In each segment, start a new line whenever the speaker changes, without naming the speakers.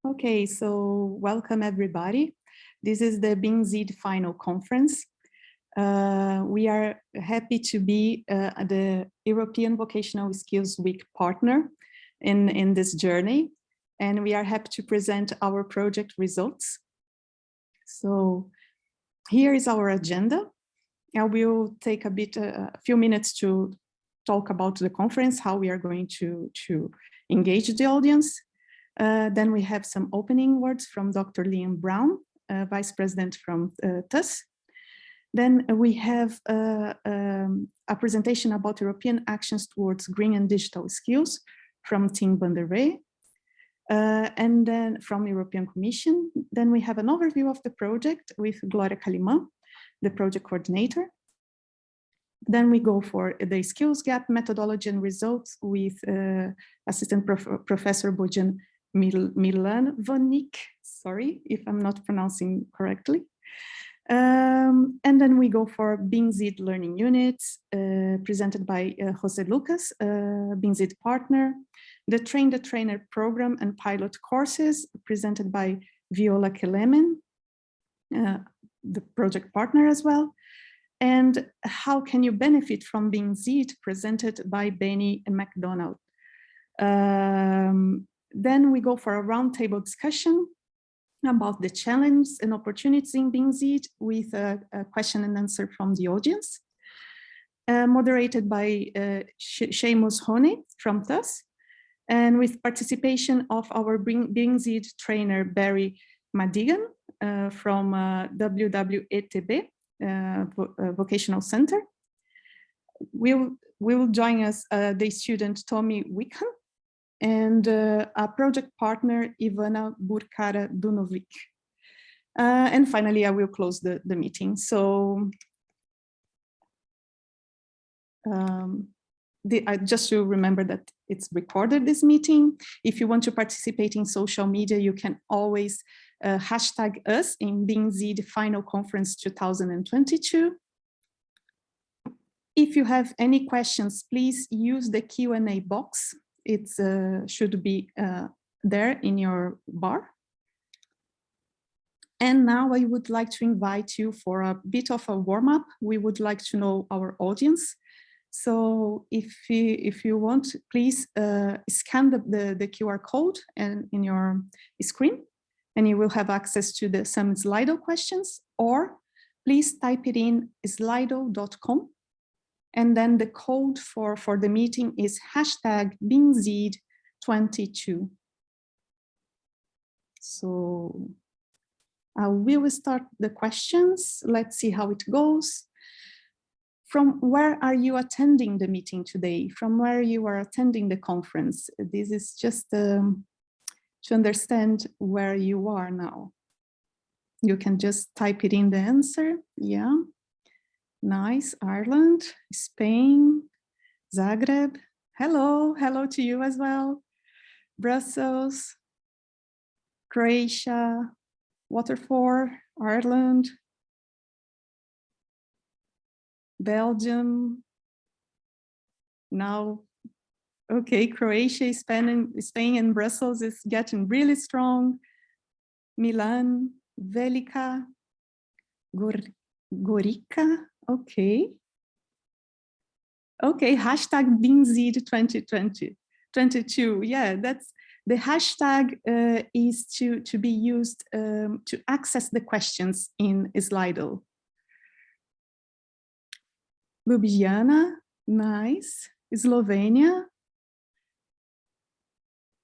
Okay, so welcome everybody. This is the BIMzeED final conference. We are happy to be the European Vocational Skills Week partner in this journey, and we are happy to present our project results. So here is our agenda. I will take a few minutes to talk about the conference, how we are going to engage the audience. Then we have some opening words from Dr. Liam Brown, Vice President from ITeC. Then we have a presentation about European actions towards green and digital skills from Tim van der Wee, and then from European Commission. Then we have an overview of the project with Gloria Callinan, the project coordinator. Then we go for the skills gap methodology and results with Assistant Professor Bojan Milovanovic, sorry if I'm not pronouncing correctly. And then we go for BIMzeED learning units presented by Jose Lucas, BIMzeED partner. The Train the Trainer program and pilot courses presented by Viola Kelemen, the project partner as well. And how can you benefit from BIMzeED presented by Benny and McDonagh. Then we go for a roundtable discussion about the challenges and opportunities in BIMzeED with a question and answer from the audience, moderated by Seamus Honey from ITeC, and with participation of our BIMzeED trainer Barry Madigan from WWETB Vocational Center. Will join us the student Tommy Wickham and a project partner Ivana Burkara-Dunovic. And finally, I will close the meeting. So just to remember that it's recorded, this meeting. If you want to participate in social media, you can always hashtag us in BIMzeED Final Conference 2022. If you have any questions, please use the Q&A box. It should be there in your bar. And now I would like to invite you for a bit of a warm-up. We would like to know our audience. So if you want, please scan the QR code in your screen, and you will have access to some Slido questions, or please type it in slido.com. And then the code for the meeting is #BIMzeED22. So I will start the questions. Let's see how it goes. From where are you attending the meeting today? From where you are attending the conference? This is just to understand where you are now. You can just type it in the answer. Yeah. Nice. Ireland, Spain, Zagreb. Hello to you as well. Brussels, Croatia, Waterford, Ireland, Belgium. Now, okay, Croatia, Spain and Brussels is getting really strong. Milan, Velika, Gorica. Okay, #BIMzeED 2022. Yeah, that's the hashtag is to be used to access the questions in Slido. Ljubljana, nice. Slovenia,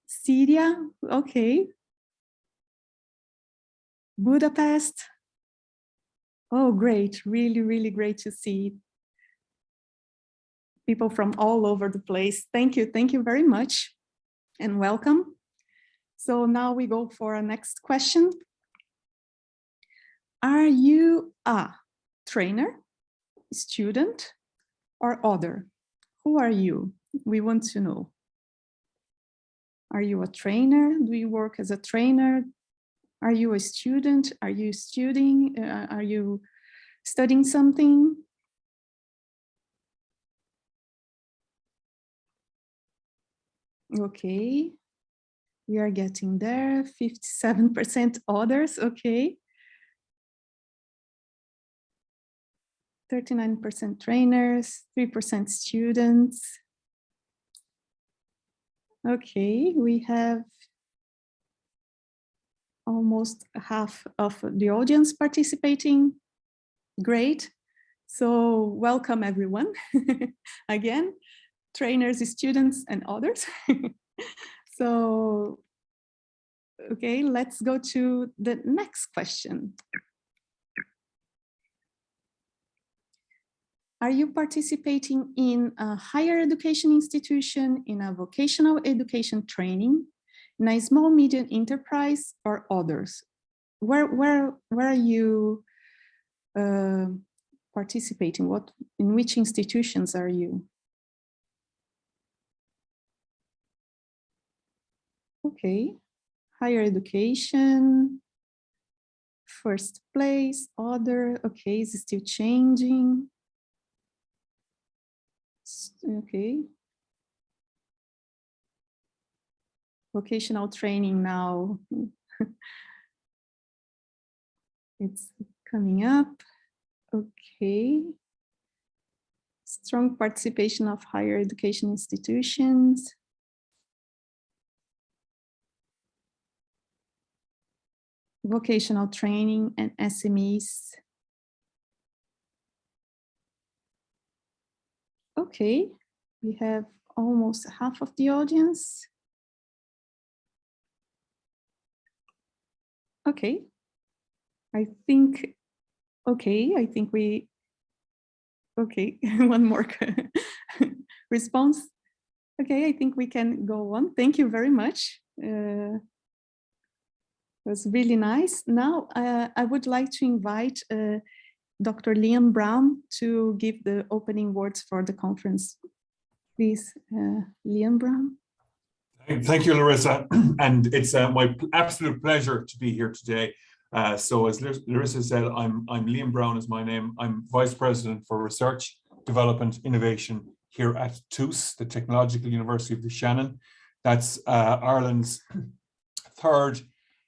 Syria, okay. Budapest. Oh, great, really great to see people from all over the place. Thank you very much and welcome. So now we go for our next question. Are you a trainer, student, or other? Who are you? We want to know. Are you a trainer? Do you work as a trainer? Are you a student? Are you studying? Are you studying something? Okay. We are getting there, 57% others, okay. 39% trainers, 3% students. Okay, we have almost half of the audience participating. Great. So welcome everyone. Again, trainers, students, and others. So, okay, let's go to the next question. Are you participating in a higher education institution, in a vocational education training, in a small medium enterprise, or others? Where are you participating? In which institutions are you? Okay, higher education, first place, other, okay, is it still changing? Okay. Vocational training now. It's coming up. Okay. Strong participation of higher education institutions. Vocational training and SMEs. Okay, we have almost half of the audience. Okay, I think we, okay, one more response. Okay, I think we can go on. Thank you very much. It was really nice. Now, I would like to invite Dr. Liam Brown to give the opening words for the conference. Please, Liam Brown.
Thank you, Larissa. And it's my absolute pleasure to be here today. So as Larissa said, I'm Liam Brown is my name. I'm Vice President for Research, Development, Innovation here at TUS, the Technological University of the Shannon. That's Ireland's third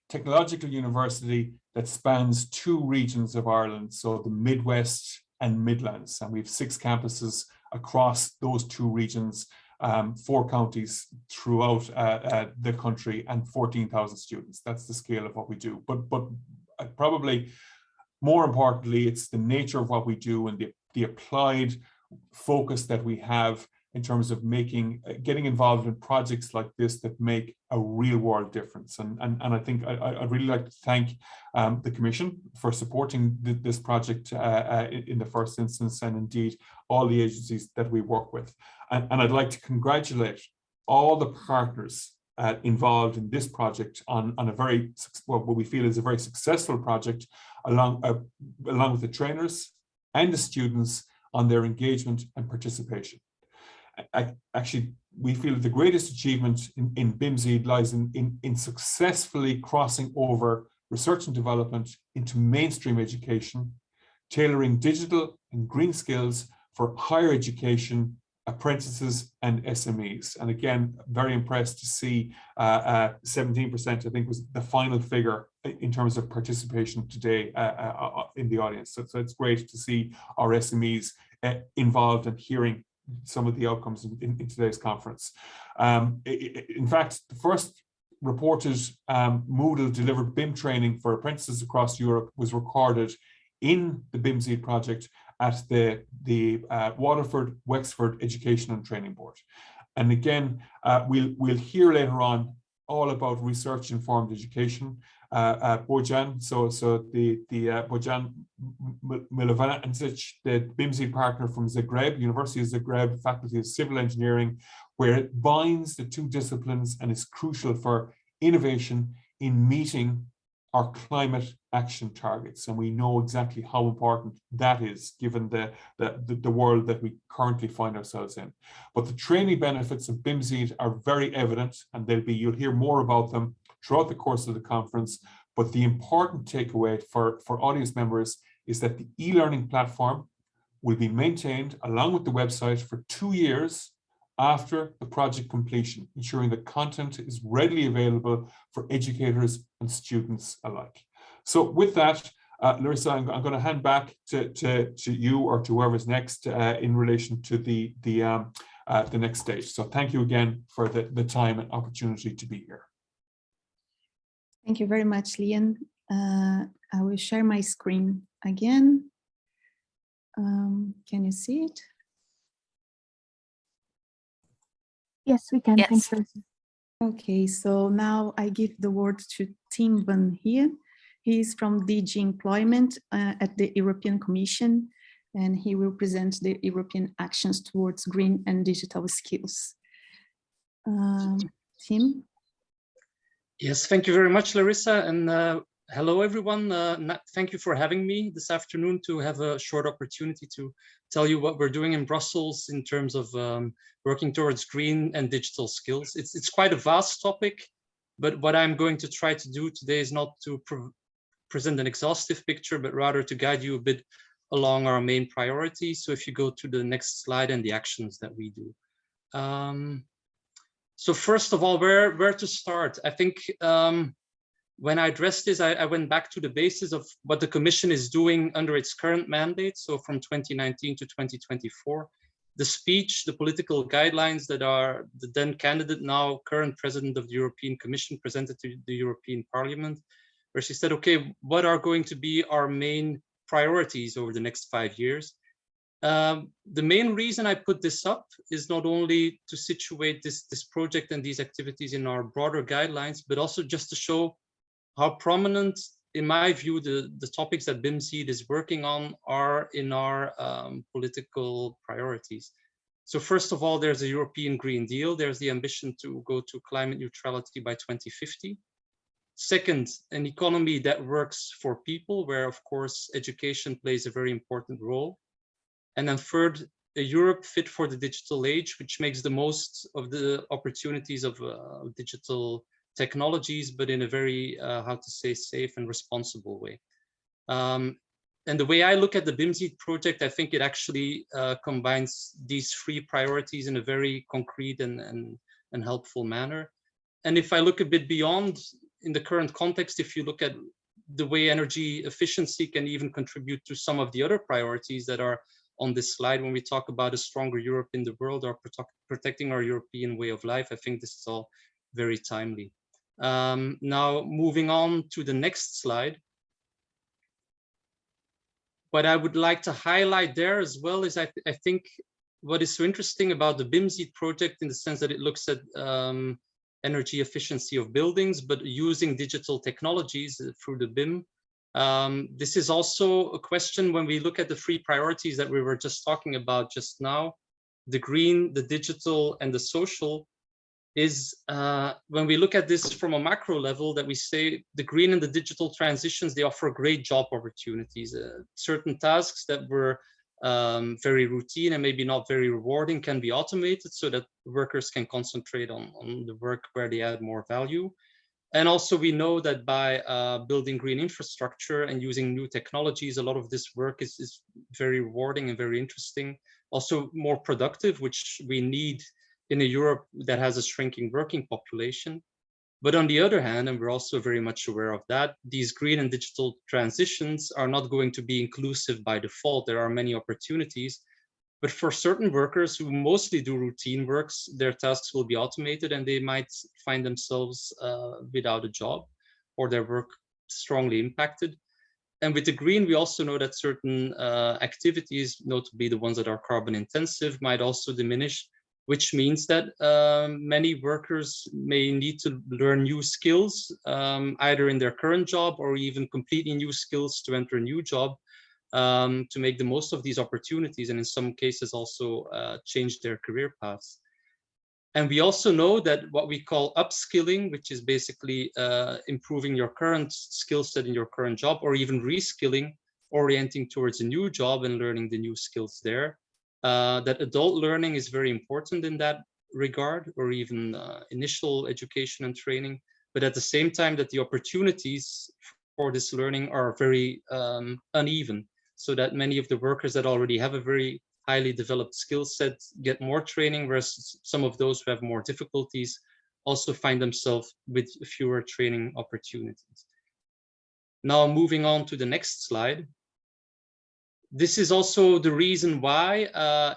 technological university that spans two regions of Ireland, so the Midwest and Midlands. And we have 6 campuses across those two regions, 4 counties throughout the country, and 14,000 students. That's the scale of what we do. But probably more importantly, it's the nature of what we do and the applied focus that we have in terms of getting involved in projects like this that make a real world difference. And I think I'd really like to thank the Commission for supporting this project in the first instance, and indeed all the agencies that we work with. And I'd like to congratulate all the partners involved in this project on a very, what we feel is a very successful project, along with the trainers and the students on their engagement and participation. Actually, we feel the greatest achievement in BIMzeED lies in successfully crossing over research and development into mainstream education, tailoring digital and green skills for higher education, apprentices and SMEs. And again, very impressed to see 17%, I think, was the final figure in terms of participation today in the audience. So it's great to see our SMEs involved and hearing some of the outcomes in today's conference. In fact, the first reported Moodle delivered BIM training for apprentices across Europe was recorded in the BIMzeED project at the Waterford Wexford Education and Training Board. And again, we'll hear later on all about research-informed education. Bojan, so the Bojan Milovanovic, the BIMzeED partner from Zagreb, University of Zagreb, Faculty of Civil Engineering, where it binds the two disciplines and is crucial for innovation in meeting our climate action targets. And we know exactly how important that is, given the world that we currently find ourselves in. But the training benefits of BIMzeED are very evident, and you'll hear more about them throughout the course of the conference. But the important takeaway for audience members is that the e-learning platform will be maintained along with the website for 2 years after the project completion, ensuring that content is readily available for educators and students alike. So with that, Larissa, I'm going to hand back to you or to whoever's next in relation to the next stage. So thank you again for the time and opportunity to be here.
Thank you very much, Liam. I will share my screen again. Can you see it?
Yes, we can.
Yes.
Thanks, Larissa.
Okay, so now I give the word to Tim van Heer. He is from DG Employment at the European Commission, and he will present the European actions towards green and digital skills. Tim?
Yes, thank you very much, Larissa, and hello, everyone. Thank you for having me this afternoon to have a short opportunity to tell you what we're doing in Brussels in terms of working towards green and digital skills. It's quite a vast topic, but what I'm going to try to do today is not to present an exhaustive picture, but rather to guide you a bit along our main priorities. So if you go to the next slide and the actions that we do. So first of all, where to start? I think when I addressed this, I went back to the basis of what the Commission is doing under its current mandate. So from 2019 to 2024, the speech, the political guidelines that are the then candidate, now current president of the European Commission, presented to the European Parliament, where she said, okay, what are going to be our main priorities over the next 5 years? The main reason I put this up is not only to situate this project and these activities in our broader guidelines, but also just to show how prominent, in my view, the topics that BIMzeED is working on are in our political priorities. So first of all, there's a European Green Deal. There's the ambition to go to climate neutrality by 2050. Second, an economy that works for people, where, of course, education plays a very important role. And then third, a Europe fit for the digital age, which makes the most of the opportunities of digital technologies, but in a very, how to say, safe and responsible way. And the way I look at the BIMzeED project, I think it actually combines these three priorities in a very concrete and helpful manner. And if I look a bit beyond, in the current context, if you look at the way energy efficiency can even contribute to some of the other priorities that are on this slide, when we talk about a stronger Europe in the world or protecting our European way of life, I think this is all very timely. Now, moving on to the next slide. What I would like to highlight there as well is I think what is so interesting about the BIMzeED project, in the sense that it looks at energy efficiency of buildings, but using digital technologies through the BIM. This is also a question when we look at the three priorities that we were just talking about just now, the green, the digital, and the social, is when we look at this from a macro level, that we say the green and the digital transitions, they offer great job opportunities. Certain tasks that were very routine and maybe not very rewarding can be automated so that workers can concentrate on the work where they add more value. And also we know that by building green infrastructure and using new technologies, a lot of this work is very rewarding and very interesting, also more productive, which we need in a Europe that has a shrinking working population. But on the other hand, and we're also very much aware of that, these green and digital transitions are not going to be inclusive by default. There are many opportunities, but for certain workers who mostly do routine works, their tasks will be automated and they might find themselves without a job or their work strongly impacted. And with the green, we also know that certain activities, notably the ones that are carbon intensive, might also diminish, which means that many workers may need to learn new skills, either in their current job or even completely new skills to enter a new job, to make the most of these opportunities, and in some cases also change their career paths. And we also know that what we call upskilling, which is basically improving your current skill set in your current job, or even reskilling, orienting towards a new job and learning the new skills there, that adult learning is very important in that regard, or even initial education and training. But at the same time, that the opportunities for this learning are very uneven, so that many of the workers that already have a very highly developed skill set get more training, whereas some of those who have more difficulties also find themselves with fewer training opportunities. Now, moving on to the next slide. This is also the reason why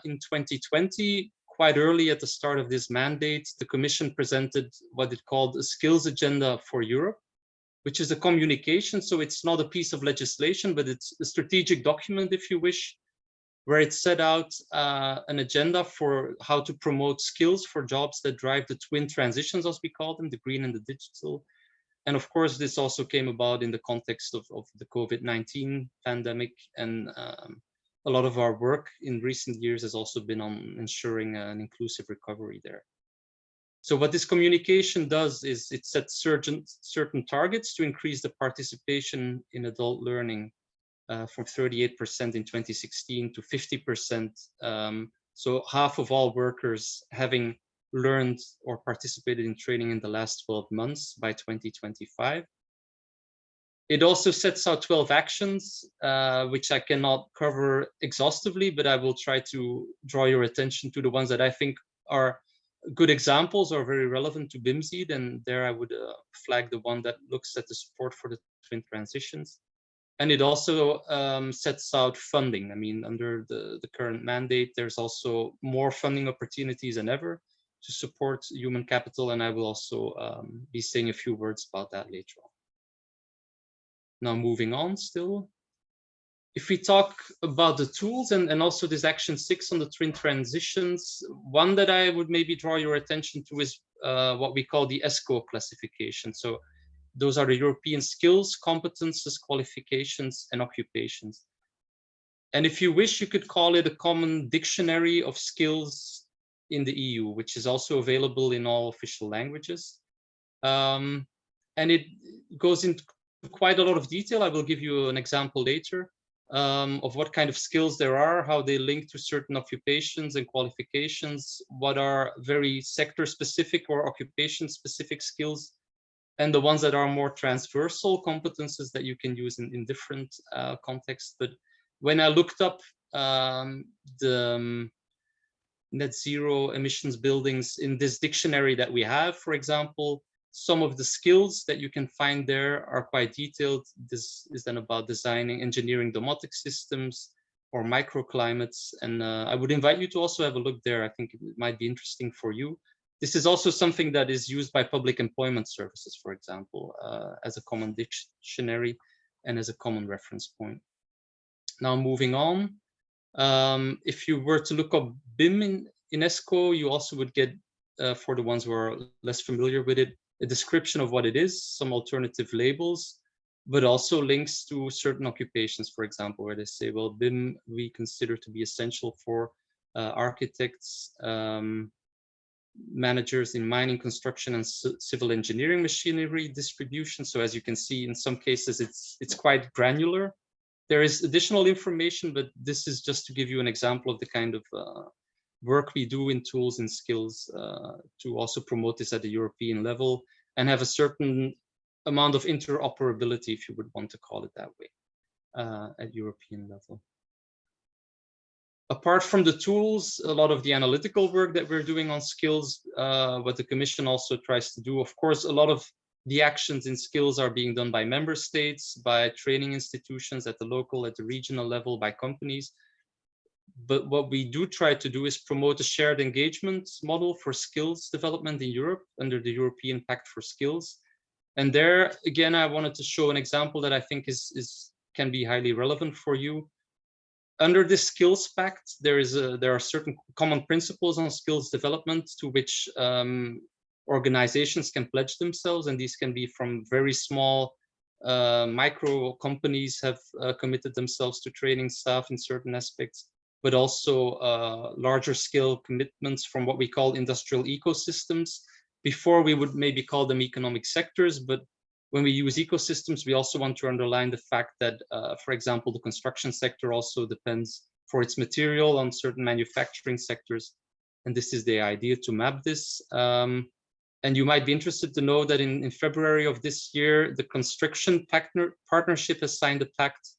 in 2020, quite early at the start of this mandate, the Commission presented what it called a skills agenda for Europe, which is a communication. So it's not a piece of legislation, but it's a strategic document, if you wish, where it set out an agenda for how to promote skills for jobs that drive the twin transitions, as we call them, the green and the digital. And of course, this also came about in the context of the COVID-19 pandemic. And a lot of our work in recent years has also been on ensuring an inclusive recovery there. So what this communication does is it sets certain targets to increase the participation in adult learning from 38% in 2016 to 50%. So half of all workers having learned or participated in training in the last 12 months by 2025. It also sets out 12 actions, which I cannot cover exhaustively, but I will try to draw your attention to the ones that I think are good examples or very relevant to BIMzeED. And there I would flag the one that looks at the support for the twin transitions. And it also sets out funding. I mean, under the current mandate, there's also more funding opportunities than ever to support human capital. And I will also be saying a few words about that later on. Now, moving on still. If we talk about the tools and also this action 6 on the twin transitions, one that I would maybe draw your attention to is what we call the ESCO classification. So those are the European skills, competences, qualifications, and occupations. And if you wish, you could call it a common dictionary of skills in the EU, which is also available in all official languages. And it goes into quite a lot of detail. I will give you an example later of what kind of skills there are, how they link to certain occupations and qualifications, what are very sector-specific or occupation-specific skills, and the ones that are more transversal competences that you can use in different contexts. But when I looked up the net zero emissions buildings in this dictionary that we have, for example, some of the skills that you can find there are quite detailed. This is then about designing, engineering domotic systems or microclimates. And I would invite you to also have a look there. I think it might be interesting for you. This is also something that is used by public employment services, for example, as a common dictionary and as a common reference point. Now, moving on, if you were to look up BIM in ESCO, you also would get, for the ones who are less familiar with it, a description of what it is, some alternative labels, but also links to certain occupations, for example, where they say, well, BIM we consider to be essential for architects, managers in mining, construction, and civil engineering machinery distribution. So as you can see, in some cases, it's quite granular. There is additional information, but this is just to give you an example of the kind of work we do in tools and skills to also promote this at the European level and have a certain amount of interoperability, if you would want to call it that way, at European level. Apart from the tools, a lot of the analytical work that we're doing on skills, what the Commission also tries to do, of course, a lot of the actions in skills are being done by member states, by training institutions at the local, at the regional level, by companies. But what we do try to do is promote a shared engagement model for skills development in Europe under the European Pact for Skills. And there, again, I wanted to show an example that I think can be highly relevant for you. Under this Skills Pact, there are certain common principles on skills development to which organizations can pledge themselves, and these can be from very small micro companies have committed themselves to training staff in certain aspects, but also larger scale commitments from what we call industrial ecosystems. Before we would maybe call them economic sectors, but when we use ecosystems, we also want to underline the fact that, for example, the construction sector also depends for its material on certain manufacturing sectors. And this is the idea to map this. And you might be interested to know that in February of this year, the Construction Partnership has signed a pact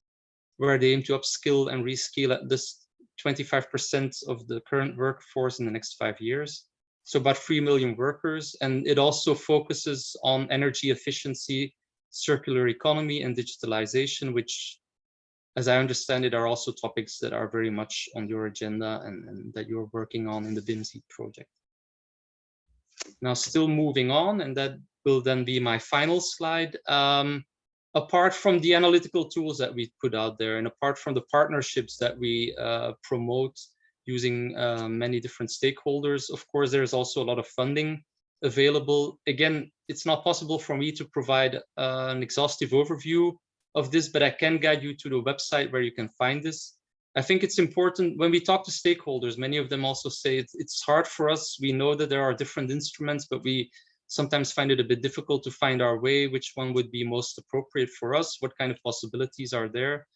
where they aim to upskill and reskill at 25% of the current workforce in the next 5 years. So about 3 million workers. And it also focuses on energy efficiency, circular economy, and digitalization, which, as I understand it, are also topics that are very much on your agenda and that you're working on in the BIMzeED project. Now, still moving on, and that will then be my final slide. Apart from the analytical tools that we put out there, and apart from the partnerships that we promote using many different stakeholders, of course, there's also a lot of funding available. Again, it's not possible for me to provide an exhaustive overview of this, but I can guide you to the website where you can find this. I think it's important when we talk to stakeholders, many of them also say it's hard for us. We know that there are different instruments, but we sometimes find it a bit difficult to find our way, which one would be most appropriate for us, what kind of possibilities are there.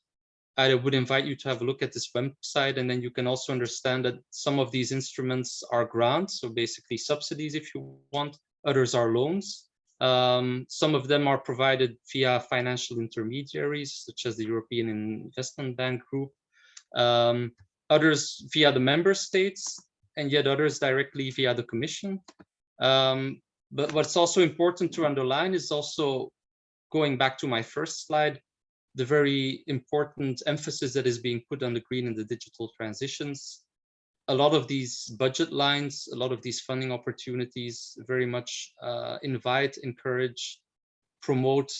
I would invite you to have a look at this website, and then you can also understand that some of these instruments are grants, so basically subsidies if you want, others are loans. Some of them are provided via financial intermediaries, such as the European Investment Bank Group, others via the member states, and yet others directly via the Commission. But what's also important to underline is also, going back to my first slide, the very important emphasis that is being put on the green and the digital transitions. A lot of these budget lines, a lot of these funding opportunities very much invite, encourage, promote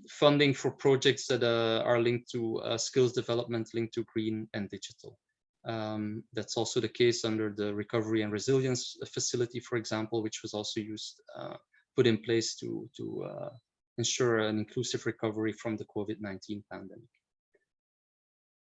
funding for projects that are linked to skills development, linked to green and digital. That's also the case under the Recovery and Resilience Facility, for example, which was also put in place to ensure an inclusive recovery from the COVID-19 pandemic.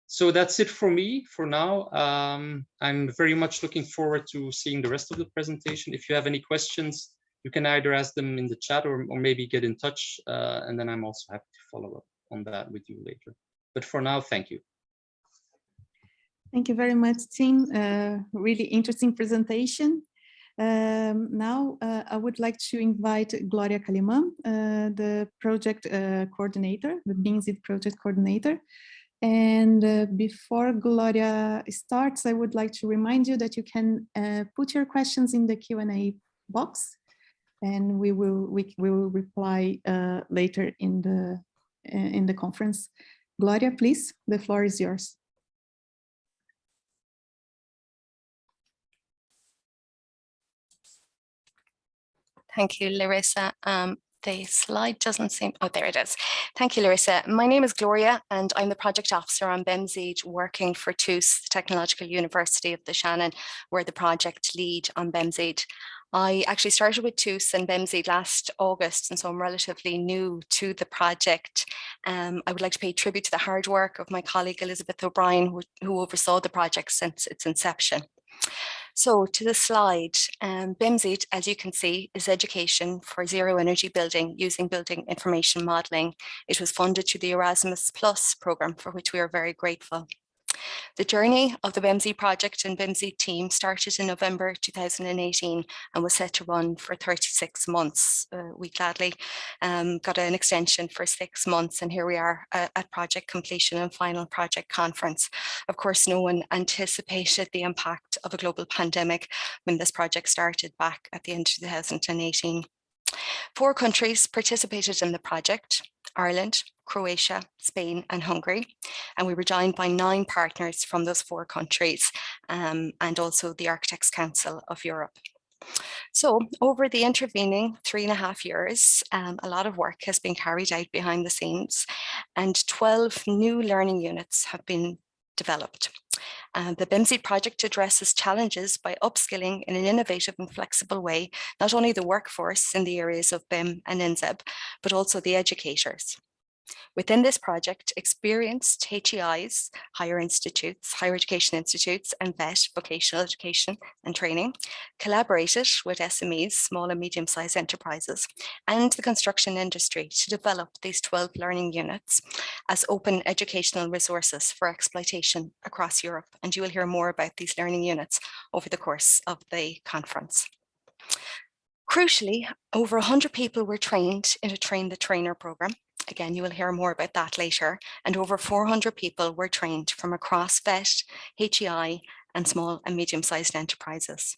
So that's it for me for now. I'm very much looking forward to seeing the rest of the presentation. If you have any questions, you can either ask them in the chat or maybe get in touch, and then I'm also happy to follow up on that with you later. But for now, thank you.
Thank you very much, Tim. Really interesting presentation. Now, I would like to invite Gloria Callinan, the project coordinator, the BIMzeED project coordinator. And before Gloria starts, I would like to remind you that you can put your questions in the Q&A box, and we will reply later in the conference. Gloria, please, the floor is yours.
Thank you, Larissa. The slide doesn't seem, oh, there it is. Thank you, Larissa. My name is Gloria, and I'm the project officer on BIMzeED, working for TUS, the Technological University of the Shannon, where the project lead on BIMzeED. I actually started with TUS and BIMzeED last August, and so I'm relatively new to the project. I would like to pay tribute to the hard work of my colleague, Elizabeth O'Brien, who oversaw the project since its inception. So to the slide, BIMzeED, as you can see, is education for zero energy building using building information modeling. It was funded through the Erasmus Plus program, for which we are very grateful. The journey of the BIMzeED project and BIMzeED team started in November 2018 and was set to run for 36 months. We gladly got an extension for 6 months, and here we are at project completion and final project conference. Of course, no one anticipated the impact of a global pandemic when this project started back at the end of 2018. 4 countries participated in the project: Ireland, Croatia, Spain, and Hungary. And we were joined by 9 partners from those 4 countries, and also the Architects Council of Europe. So over the intervening 3.5 years, a lot of work has been carried out behind the scenes, and 12 new learning units have been developed. The BIMzeED project addresses challenges by upskilling in an innovative and flexible way, not only the workforce in the areas of BIM and nZEB, but also the educators. Within this project, experienced HEIs, higher education institutes, and VET, vocational education and training, collaborated with SMEs, small and medium-sized enterprises, and the construction industry to develop these 12 learning units as open educational resources for exploitation across Europe. And you will hear more about these learning units over the course of the conference. Crucially, over 100 people were trained in a Train the Trainer program, Again, you will hear more about that later. And over 400 people were trained from across VET, HEI, and small and medium-sized enterprises.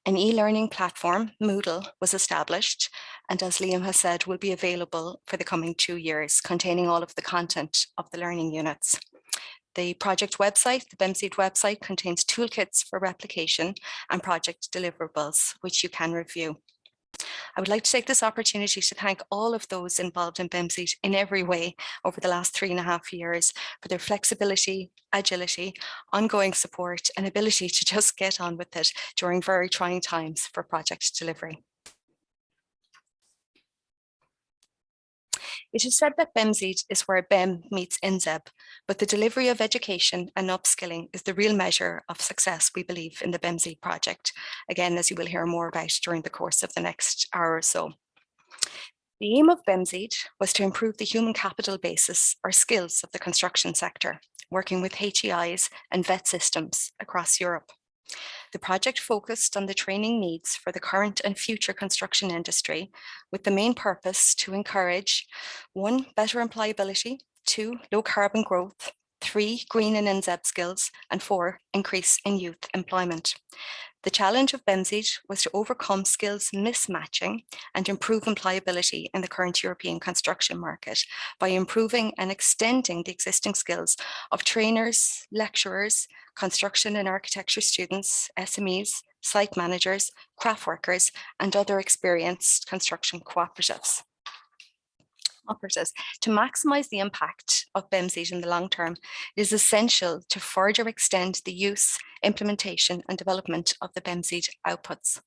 An e-learning platform, Moodle, was established, and as Liam has said, will be available for the coming 2 years, containing all of the content of the learning units. The project website, the BIMzeED website, contains toolkits for replication and project deliverables, which you can review. I would like to take this opportunity to thank all of those involved in BIMzeED in every way over the last 3.5 years for their flexibility, agility, ongoing support, and ability to just get on with it during very trying times for project delivery. It is said that BIMzeED is where BIM meets nZEB, but the delivery of education and upskilling is the real measure of success, we believe, in the BIMzeED project. Again, as you will hear more about during the course of the next hour or so. The aim of BIMzeED was to improve the human capital basis or skills of the construction sector, working with HEIs and VET systems across Europe. The project focused on the training needs for the current and future construction industry, with the main purpose to encourage 1, better employability, 2, low carbon growth, 3, green and nZEB skills, and 4, increase in youth employment. The challenge of BIMzeED was to overcome skills mismatching and improve employability in the current European construction market by improving and extending the existing skills of trainers, lecturers, construction and architecture students, SMEs, site managers, craft workers, and other experienced construction cooperatives. To maximize the impact of BIMzeED in the long term, it is essential to further extend the use, implementation, and development of the BIMzeED outputs.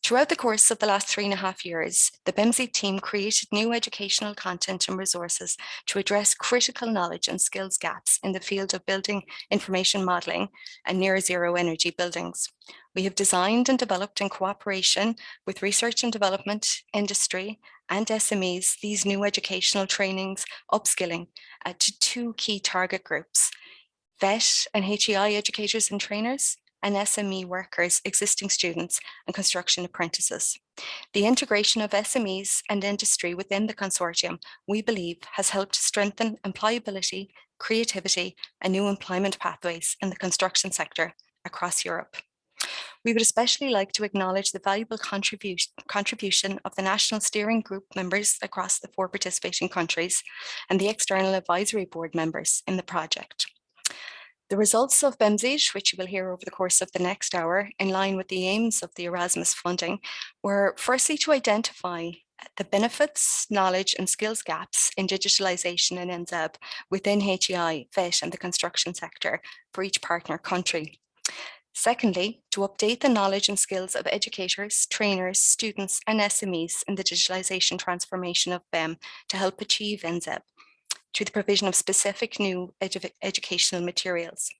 Throughout the course of the last 3.5 years, the BIMzeED team created new educational content and resources to address critical knowledge and skills gaps in the field of building information modelling and near zero energy buildings. We have designed and developed in cooperation with research and development, industry, and SMEs these new educational trainings, upskilling to 2 key target groups, VET and HEI educators and trainers, and SME workers, existing students, and construction apprentices. The integration of SMEs and industry within the consortium, we believe, has helped strengthen employability, creativity, and new employment pathways in the construction sector across Europe. We would especially like to acknowledge the valuable contribution of the National Steering Group members across the 4 participating countries and the External Advisory Board members in the project. The results of BIMzeED, which you will hear over the course of the next hour, in line with the aims of the Erasmus funding, were firstly to identify the benefits, knowledge and skills gaps in digitalisation and nZEB within HEI, VET and the construction sector for each partner country. Secondly, to update the knowledge and skills of educators, trainers, students and SMEs in the digitalisation transformation of BIM to help achieve nZEB through the provision of specific new educational materials.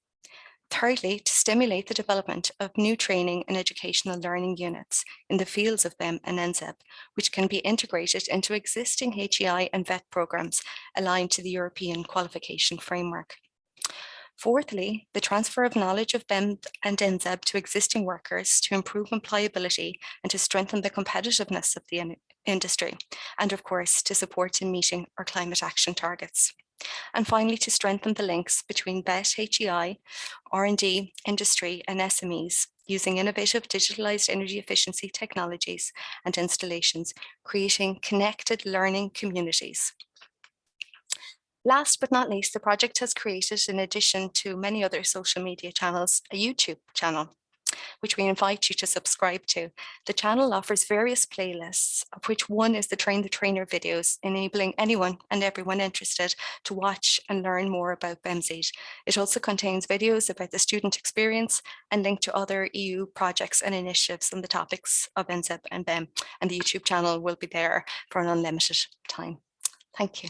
Thirdly, to stimulate the development of new training and educational learning units in the fields of BIM and nZEB, which can be integrated into existing HEI and VET programs aligned to the European qualification framework. Fourthly, the transfer of knowledge of BIM and nZEB to existing workers to improve employability and to strengthen the competitiveness of the industry, and of course, to support in meeting our climate action targets. And finally, to strengthen the links between VET, HEI, R&D, industry, and SMEs using innovative digitalized energy efficiency technologies and installations, creating connected learning communities. Last but not least, the project has created, in addition to many other social media channels, a YouTube channel, which we invite you to subscribe to. The channel offers various playlists, of which one is the Train the Trainer videos, enabling anyone and everyone interested to watch and learn more about BIMzeED. It also contains videos about the student experience and link to other EU projects and initiatives on the topics of nZEB and BIM, and the YouTube channel will be there for an unlimited time. Thank you.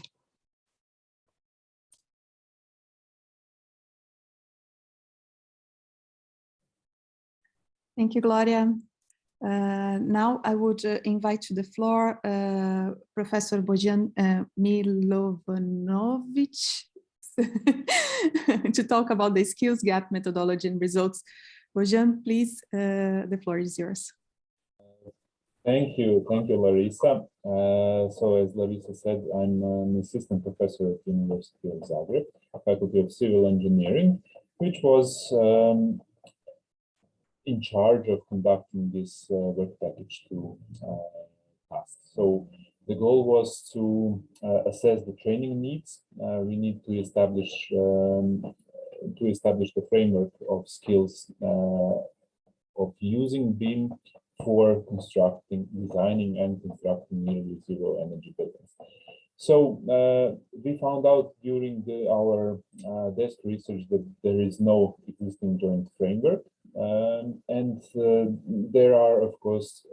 Thank you, Gloria. Now I would invite to the floor Professor Bojan Milovanovic to talk about the skills gap methodology and results. Bojan, please, the floor is yours.
Thank you, Larissa. So as Larissa said, I'm an assistant professor at the University of Zagreb, Faculty of Civil Engineering, which was in charge of conducting this work package 2 task. So the goal was to assess the training needs. We need to establish the framework of skills of using BIM for designing and constructing nearly zero energy buildings. So we found out during our desk research that there is no existing joint framework, and there are of course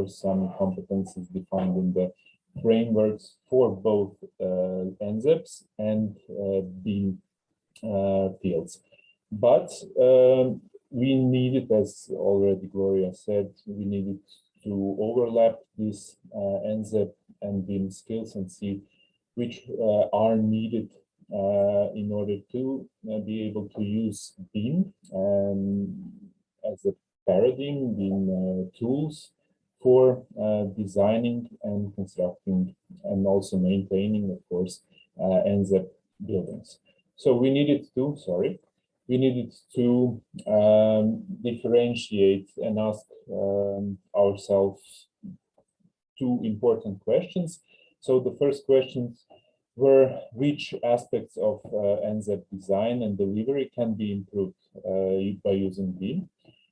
some competencies defined in the frameworks for both nZEBs and BIM fields, but we needed, as already Gloria said, we needed to overlap these nZEB and BIM skills and see which are needed in order to be able to use BIM as a paradigm, BIM tools for designing and constructing and also maintaining, of course, nZEB buildings. So we needed to differentiate and ask ourselves two important questions. So the first questions were which aspects of nZEB design and delivery can be improved by using BIM.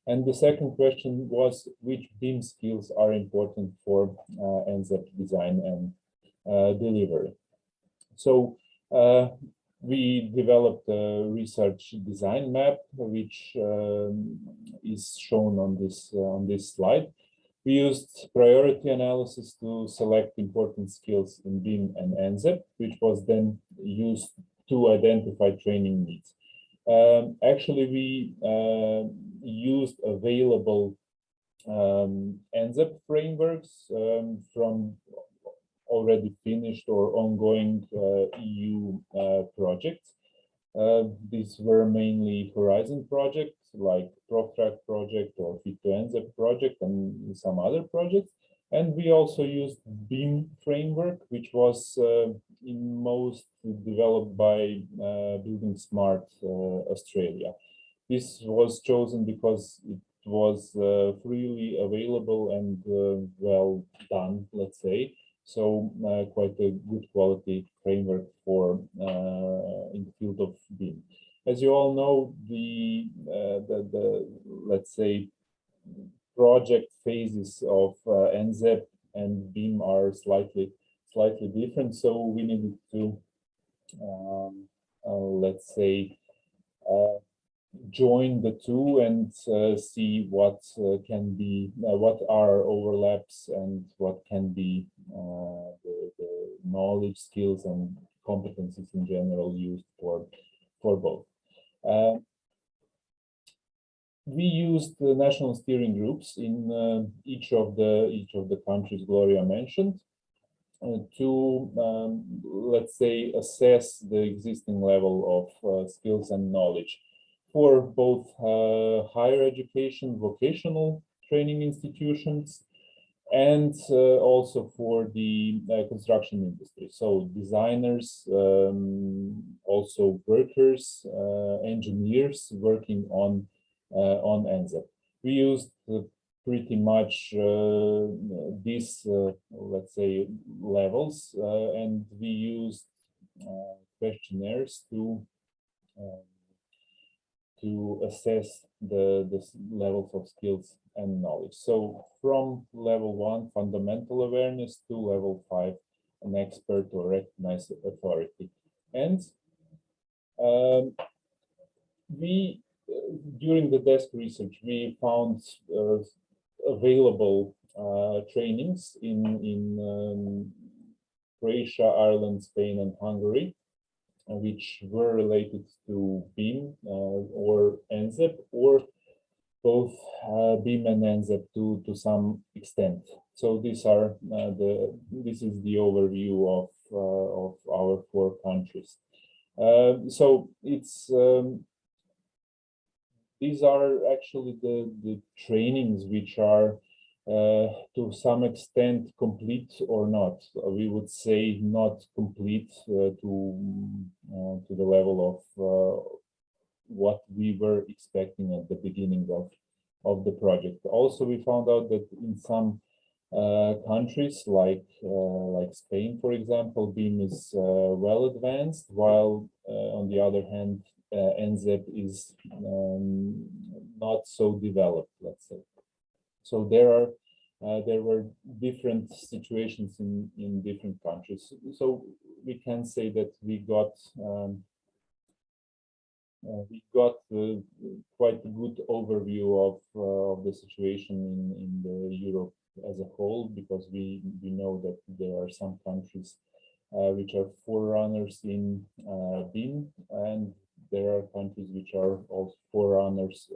And the second question was which BIM skills are important for nZEB design and delivery. So we developed a research design map, which is shown on this slide. We used priority analysis to select important skills in BIM and nZEB, which was then used to identify training needs. Actually, we used available nZEB frameworks from already finished or ongoing EU projects. These were mainly Horizon projects like Prof project or Fit2nZEB project and some other projects. And we also used BIM framework, which was in most developed by Building Smart Australia. This was chosen because it was freely available and well done, let's say. So quite a good quality framework for in the field of BIM. As you all know, the let's say project phases of nZEB and BIM are slightly different. So we needed to let's say join the two and see what can be what are overlaps and what can be the knowledge, skills, and competencies in general used for both. We used the national steering groups in each of the countries Gloria mentioned to let's say assess the existing level of skills and knowledge for both higher education, vocational training institutions, and also for the construction industry. So designers, also workers, engineers working on nZEB. We used pretty much these, let's say, levels, and we used questionnaires to assess the levels of skills and knowledge. So from level 1, fundamental awareness, to level 5, an expert or recognized authority. And we, during the desk research, we found available trainings in Croatia, Ireland, Spain, and Hungary, which were related to BIM or nZEB, or both BIM and nZEB to some extent. So these are this is the overview of our 4 countries. So it's these are actually the trainings which are to some extent complete or not. We would say not complete to the level of what we were expecting at the beginning of the project. Also, we found out that in some countries like Spain, for example, BIM is well advanced, while on the other hand, nZEB is not so developed, let's say. So there were different situations in different countries. So we can say that we got quite a good overview of the situation in the Europe as a whole, because we know that there are some countries which are forerunners in BIM, and there are countries which are also forerunners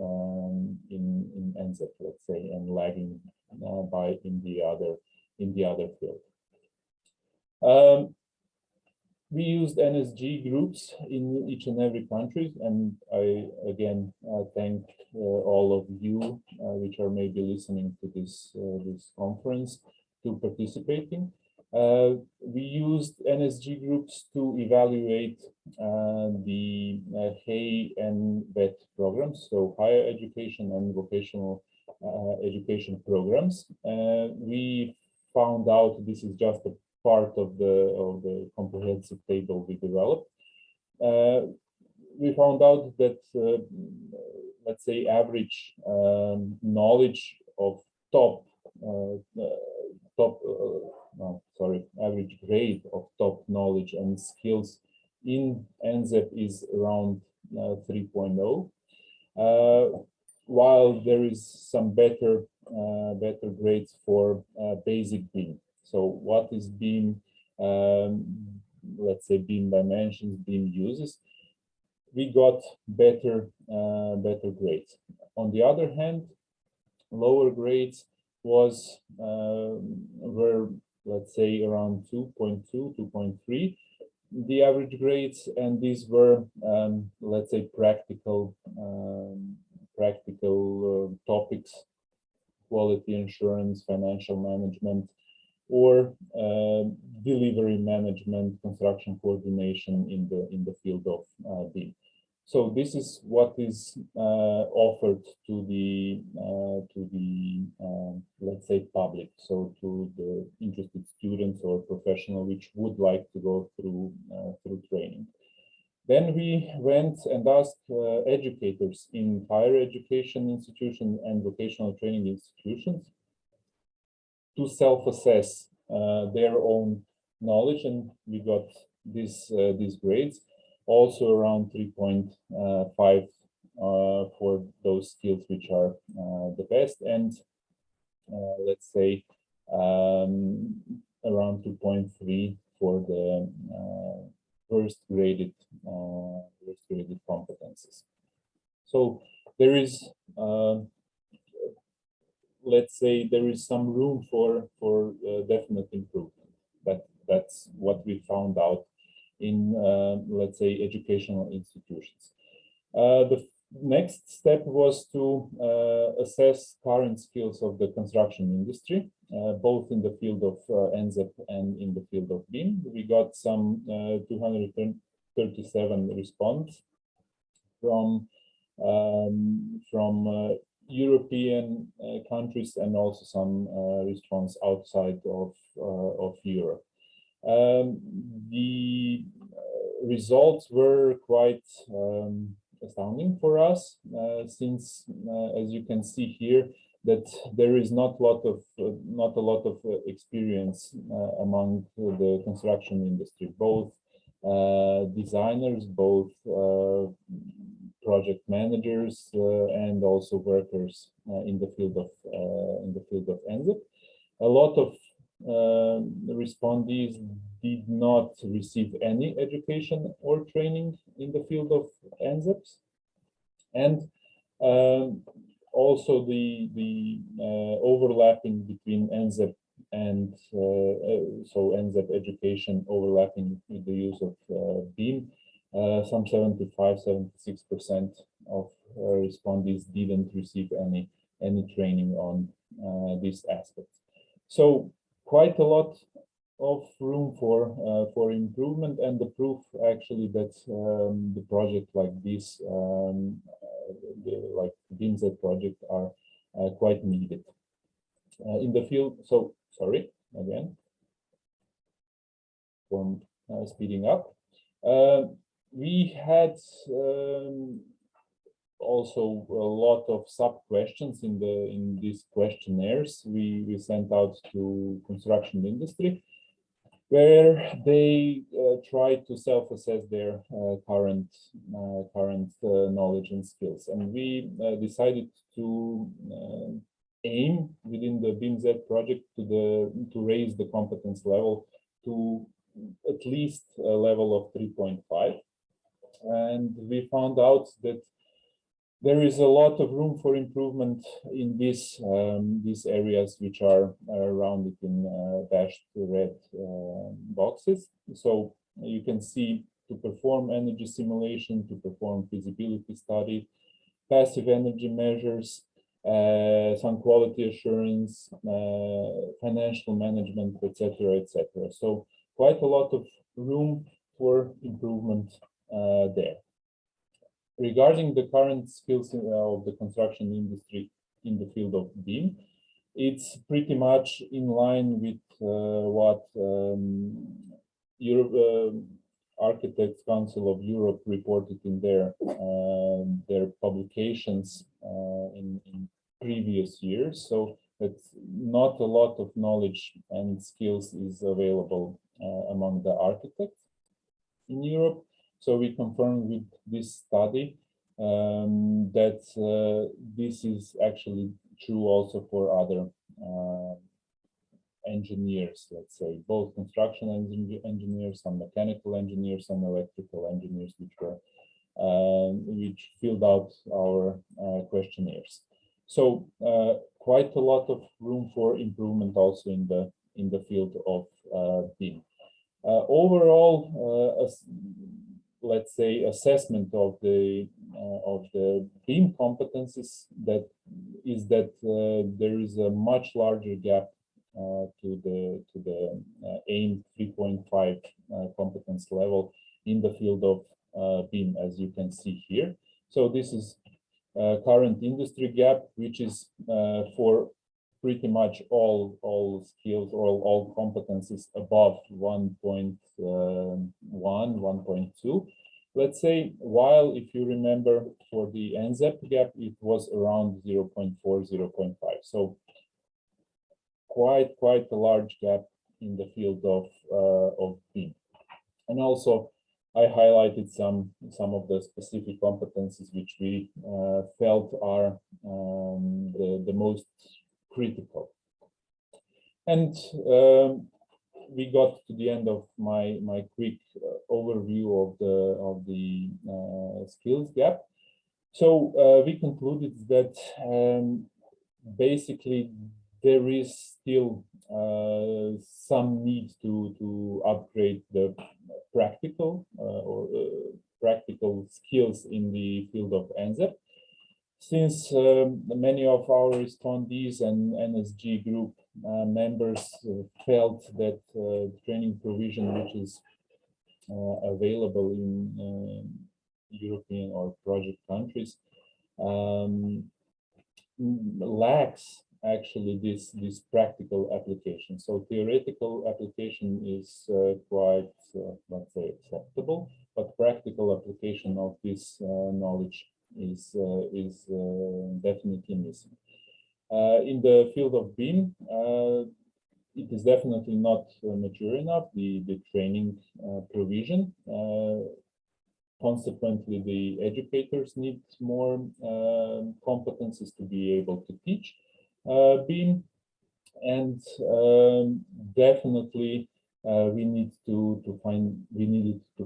in nZEB, let's say, and lagging by in the other field. We used NSG groups in each and every country, and I again thank all of you which are maybe listening to this conference to participating. We used NSG groups to evaluate the HEI and VET programs, so higher education and vocational education programs. We found out, this is just a part of the comprehensive table we developed. We found out that let's say average knowledge of average grade of top knowledge and skills in nZEB is around 3.0, while there is some better grades for basic BIM. So what is BIM? Let's say BIM dimensions, BIM uses. We got better grades. On the other hand, lower grades were, let's say, around 2.2, 2.3, the average grades, and these were let's say practical topics: quality assurance, financial management, or delivery management, construction coordination in the field of BIM. So this is what is offered to the let's say public, so to the interested students or professional which would like to go through training. Then we went and asked educators in higher education institutions and vocational training institutions to self-assess their own knowledge, and we got these grades, also around 3.5 for those skills which are the best, and let's say around 2.3 for the first graded competences. So there is let's say there is some room for definite improvement, but that's what we found out in let's say educational institutions. The next step was to assess current skills of the construction industry, both in the field of nZEB and in the field of BIM. We got some 237 responses from European countries, and also some response outside of Europe. The results were quite astounding for us, since, as you can see here, that there is not a lot of experience among the construction industry, both designers, both project managers, and also workers in the field of nZEB. A lot of respondees did not receive any education or training in the field of nZEB, and also the overlapping between nZEB and so nZEB education overlapping with the use of BIM. Some 75–76% of respondees didn't receive any training on these aspects. So quite a lot of room for improvement, and the proof actually that the project like this, like BIMzeED project, are quite needed in the field. So sorry again for speeding up. We had also a lot of sub questions in these questionnaires we sent out to construction industry, where they try to self-assess their current knowledge and skills. And we decided to aim within the BIMzeED project to raise the competence level to at least a level of 3.5. And we found out that there is a lot of room for improvement in these areas, which are rounded in dashed red boxes. So you can see, to perform energy simulation, to perform feasibility study, passive energy measures, some quality assurance, financial management, etc., etc. So quite a lot of room for improvement there. Regarding the current skills of the construction industry in the field of BIM, it's pretty much in line with what Architects Council of Europe reported in their publications in previous years. So that's not a lot of knowledge and skills is available among the architects in Europe. So we confirmed with this study that this is actually true also for other engineers, let's say, both construction engineers, some mechanical engineers, some electrical engineers, which filled out our questionnaires. So quite a lot of room for improvement also in the field of BIM. Overall, let's say, assessment of the BIM competencies that there is a much larger gap to the aim 3.5 competence level in the field of BIM, as you can see here. So this is current industry gap, which is for pretty much all skills or all competencies above 1.1, 1.2. Let's say, while if you remember for the nZEB gap, it was around 0.4, 0.5. So quite a large gap in the field of BIM. And also I highlighted some of the specific competencies which we felt are the most critical. And we got to the end of my quick overview of the skills gap. So we concluded that basically there is still some need to upgrade the practical practical skills in the field of nZEB. Since many of our respondees and NSG group members felt that training provision which is available in European or project countries lacks actually this practical application. So theoretical application is quite, let's say, acceptable, but practical application of this knowledge is definitely missing. In the field of BIM, it is definitely not mature enough, the training provision. Consequently, the educators need more competencies to be able to teach BIM, and definitely we needed to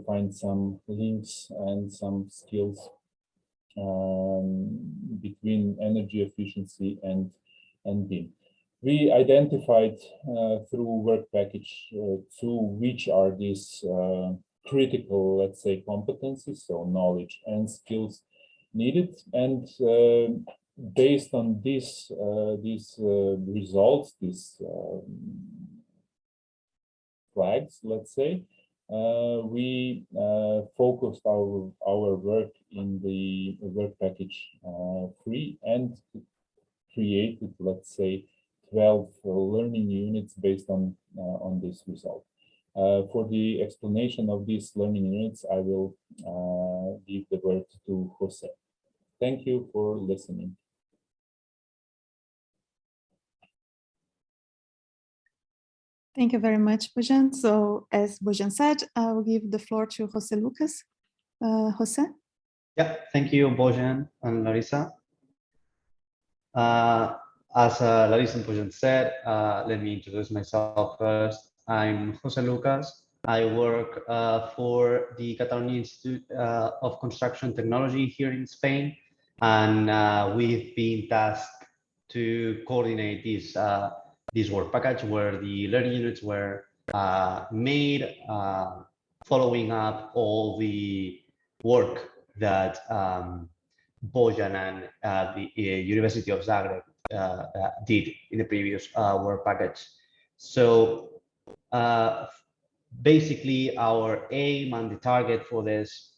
find some links and some skills between energy efficiency and BIM. We identified through work package 2 which are these critical, let's say, competencies, so knowledge and skills needed, and based on these results, these flags, let's say, we focused our work in the work package 3 and created, let's say, 12 learning units based on this result. For the explanation of these learning units, I will give the word to Jose. Thank you for listening.
Thank you very much, Bojan. So as Bojan said, I will give the floor to Jose Lucas. Jose?
Yeah, thank you, Bojan and Larissa. As Larissa and Bojan said, let me introduce myself first. I'm Jose Lucas. I work for the Catalonia Institute of Construction Technology here in Spain, and we've been tasked to coordinate this work package where the learning units were made, following up all the work that Bojan and the University of Zagreb did in the previous work package. So basically our aim and the target for this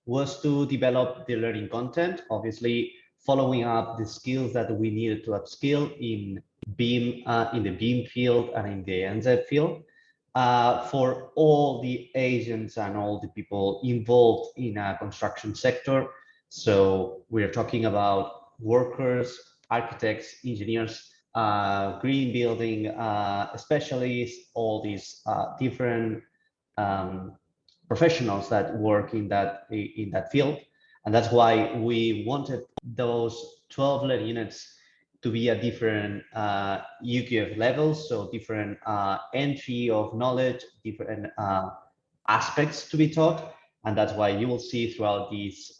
was to develop the learning content, obviously following up the skills that we needed to upskill in BIM, in the BIM field and in the nZEB field, for all the agents and all the people involved in a construction sector. So we're talking about workers, architects, engineers, green building specialists, all these different professionals that work in that field. And that's why we wanted those 12 learning units to be at different UQF levels, so different entry of knowledge, different aspects to be taught. And that's why you will see throughout this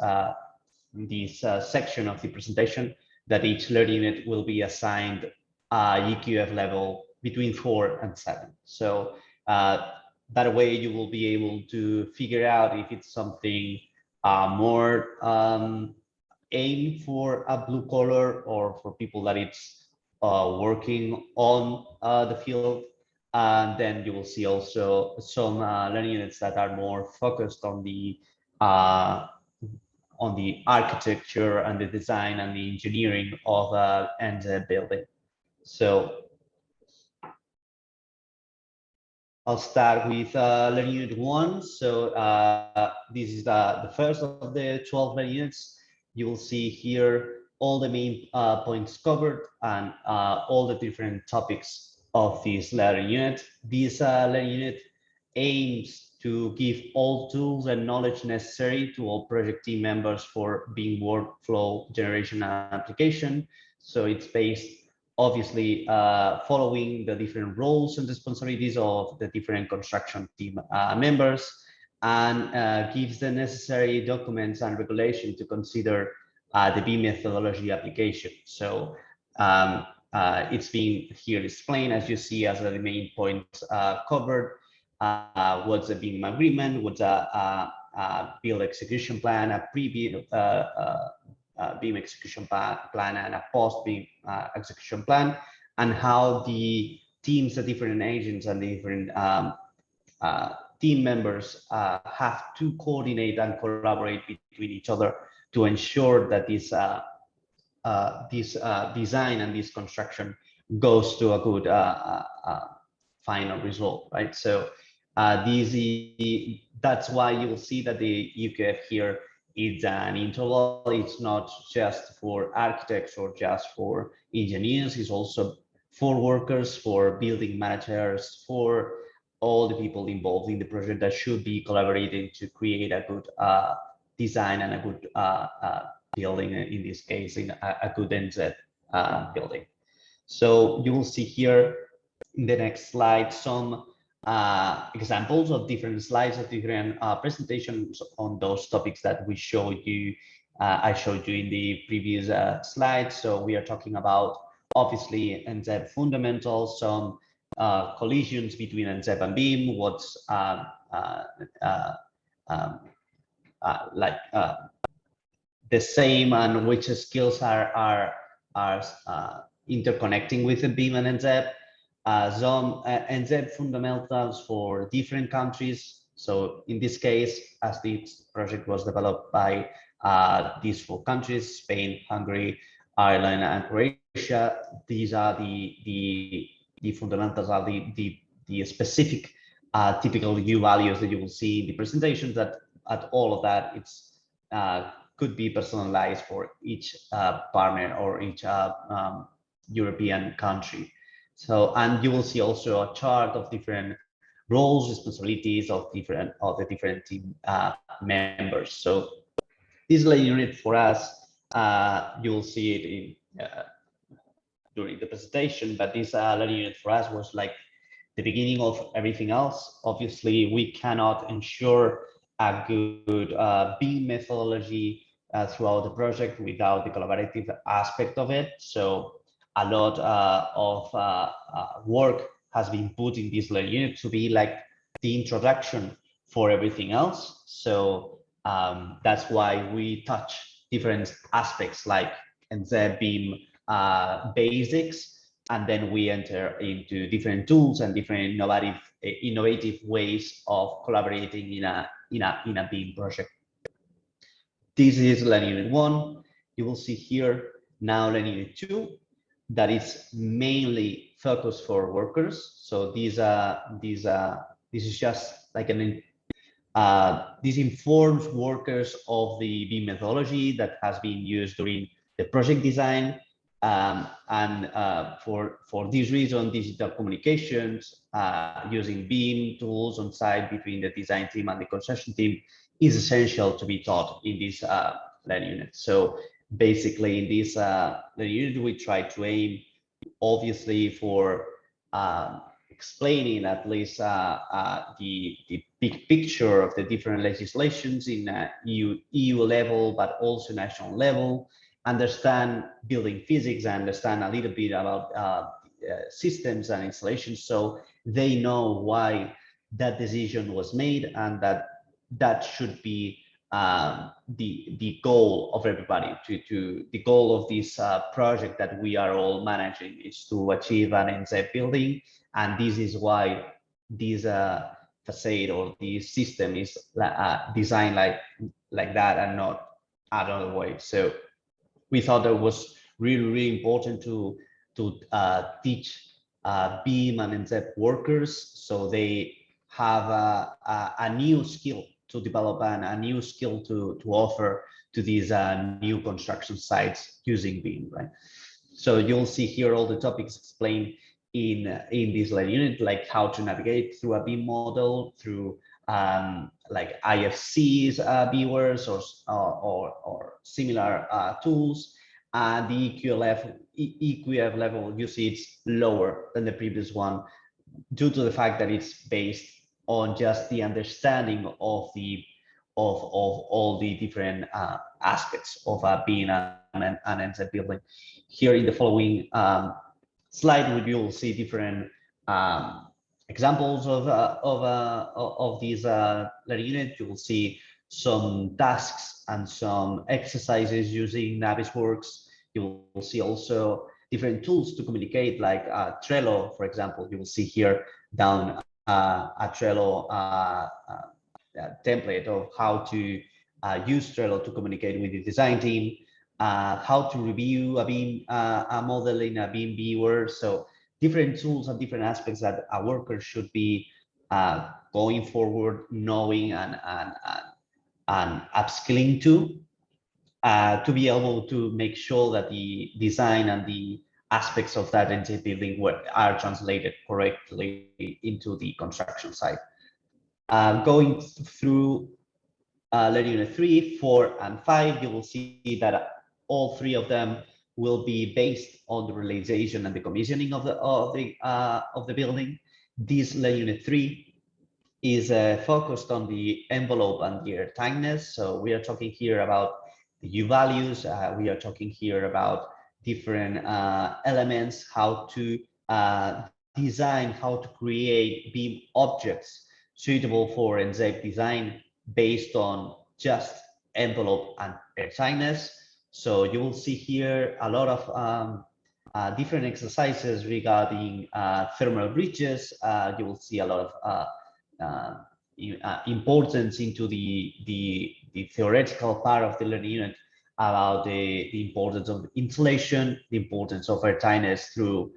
section of the presentation that each learning unit will be assigned UQF level between 4 and 7. So that way you will be able to figure out if it's something more aimed for a blue collar or for people that it's working on the field. And then you will see also some learning units that are more focused on the architecture and the design and the engineering of nZEB building. So I'll start with learning unit 1. So this is the first of the 12 learning units. You will see here all the main points covered and all the different topics of this learning unit. This learning unit aims to give all tools and knowledge necessary to all project team members for BIM workflow generation and application. So it's based obviously following the different roles and responsibilities of the different construction team members, and gives the necessary documents and regulation to consider the BIM methodology application. So it's been here explained, as you see, as the main points covered. What's a BIM agreement, what's a build execution plan, a pre-BIM BIM execution plan and a post-BIM execution plan, and how the teams, the different agents and the different team members have to coordinate and collaborate between each other to ensure that this design and this construction goes to a good final result, right? So that's why you will see that the UQF here is an interval. It's not just for architects or just for engineers. It's also for workers, for building managers, for all the people involved in the project that should be collaborating to create a good design and a good building, in this case, in a good nZEB building. So you will see here in the next slide some examples of different slides of different presentations on those topics that we showed you. I showed you in the previous slide. So we are talking about obviously nZEB fundamentals, some collisions between nZEB and BIM, what's the same and which skills are interconnecting with the BIM and nZEB. Some nZEB fundamentals for different countries. So in this case, as this project was developed by these 4 countries, Spain, Hungary, Ireland, and Croatia, these are the fundamentals, are the specific typical U values that you will see in the presentations. That at all of that, it's could be personalized for each partner or each European country. So, and you will see also a chart of different roles, responsibilities of the different team members. So this learning unit for us, you will see it in during the presentation, but this learning unit for us was like the beginning of everything else. Obviously, we cannot ensure a good BIM methodology throughout the project without the collaborative aspect of it. So a lot of work has been put in this learning unit to be like the introduction for everything else. So that's why we touch different aspects like nZEB, BIM basics, and then we enter into different tools and different innovative ways of collaborating in a BIM project. This is learning unit 1. You will see here now learning unit 2 that is mainly focused for workers. So this is just like this informs workers of the BIM methodology that has been used during the project design. For this reason, digital communications using BIM tools on site between the design team and the construction team is essential to be taught in this learning unit. So basically in this learning unit, we try to aim obviously for explaining at least the big picture of the different legislations in EU level, but also national level, understand building physics, understand a little bit about systems and installations, so they know why that decision was made, and that should be the goal of everybody. The goal of this project that we are all managing is to achieve an nZEB building, and this is why this facade or this system is designed like that and not another way. So we thought that was really important to teach BIM and nZEB workers, so they have a new skill to develop and a new skill to offer to these new construction sites using BIM, right? So you'll see here all the topics explained in this learning unit, like how to navigate through a BIM model, through like IFC's viewers or similar tools. And the EQF level, you see it's lower than the previous one due to the fact that it's based on just the understanding of all the different aspects of being an nZEB building. Here in the following slide, you will see different examples of these learning units. You will see some tasks and some exercises using Navisworks. You will see also different tools to communicate, like Trello, for example. You will see here down a Trello template of how to use Trello to communicate with the design team, how to review a model in a BIM viewer. So different tools and different aspects that a worker should be going forward, knowing and upskilling to be able to make sure that the design and the aspects of that nZEB building are translated correctly into the construction site. Going through learning unit 3, 4, and 5, you will see that all 3 of them will be based on the realization and the commissioning of the building. This learning unit 3 is focused on the envelope and the airtightness. So we are talking here about the U values. We are talking here about different elements, how to design, how to create BIM objects suitable for nZEB design based on just envelope and airtightness. So you will see here a lot of different exercises regarding thermal bridges. You will see a lot of importance into the theoretical part of the learning unit about the importance of insulation, the importance of airtightness through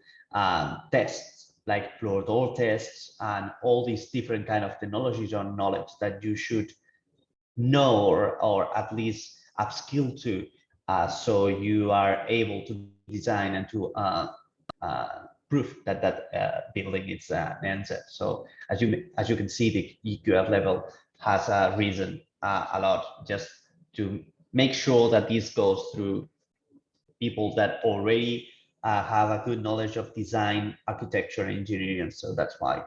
tests like floor door tests, and all these different kind of technologies or knowledge that you should know or at least upskill to, so you are able to design and to prove that building is nZEB. So as you can see, the EQF level has risen a lot, just to make sure that this goes through people that already have a good knowledge of design, architecture, engineering. So that's why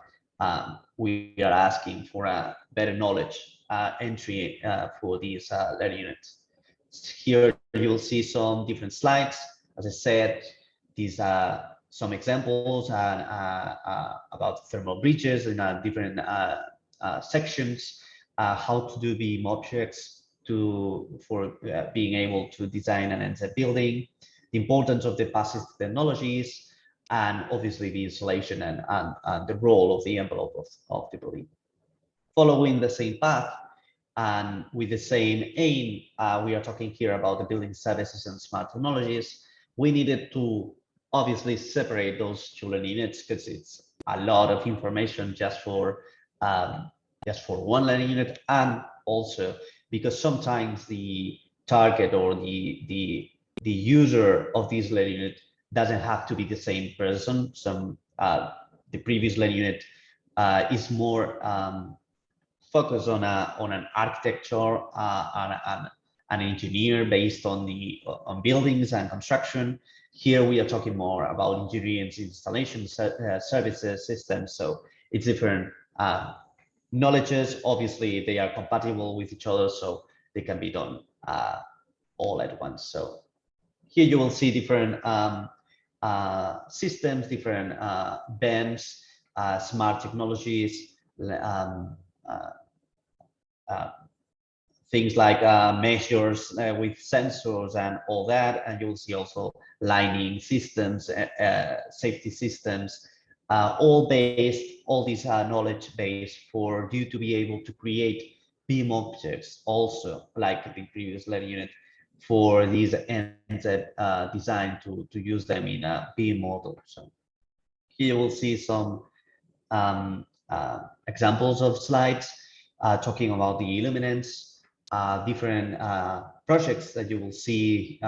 we are asking for a better knowledge entry for these learning units. Here you will see some different slides. As I said, these are some examples about thermal bridges in different sections, how to do beam objects for being able to design an nZEB building, the importance of the passive technologies, and obviously the insulation and the role of the envelope of the building. Following the same path and with the same aim, we are talking here about the building services and smart technologies. We needed to obviously separate those two learning units because it's a lot of information just for one learning unit, and also because sometimes the target or the user of this learning unit doesn't have to be the same person. The previous learning unit is more focused on an architecture and an engineer based on buildings and construction. Here we are talking more about engineering, installation, services, systems. So it's different knowledges. Obviously, they are compatible with each other, so they can be done all at once. So here you will see different systems, different BIMs, smart technologies, things like measures with sensors and all that. And you will see also lining systems, safety systems, all these knowledge base for you to be able to create beam objects also, like the previous learning unit, for these nZEB design to use them in a beam model. So here you will see some examples of slides talking about the illuminants, different projects that you will see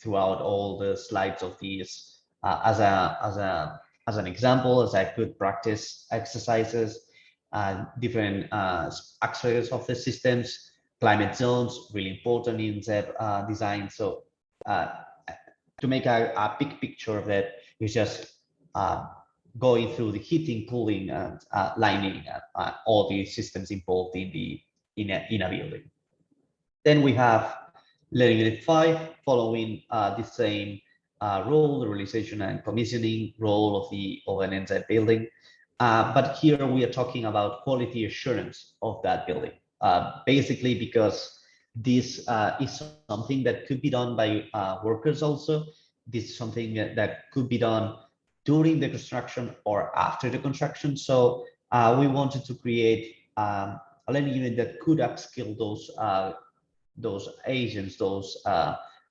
throughout all the slides of these as an example, as I could practice exercises, different aspects of the systems, climate zones, really important in nZEB design. So to make a big picture of that, it's just going through the heating, cooling, and lining, all these systems involved in a building. Then we have learning unit 5, following the same role, the realization and commissioning role of an nZEB building. But here we are talking about quality assurance of that building. Basically, because this is something that could be done by workers also. This is something that could be done during the construction or after the construction. So we wanted to create a learning unit that could upskill those agents, those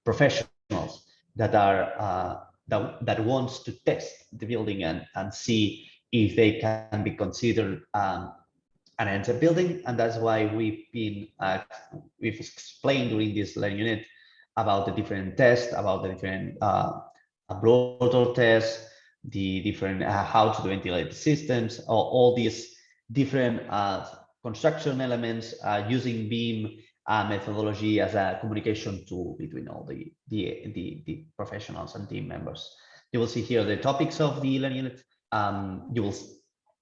professionals that are that wants to test the building and see if they can be considered an nZEB building. And that's why we've explained during this learning unit about the different tests, about the different blower tests, the different how to ventilate the systems, all these different construction elements using beam methodology as a communication tool between all the professionals and team members. You will see here the topics of the learning unit. You will,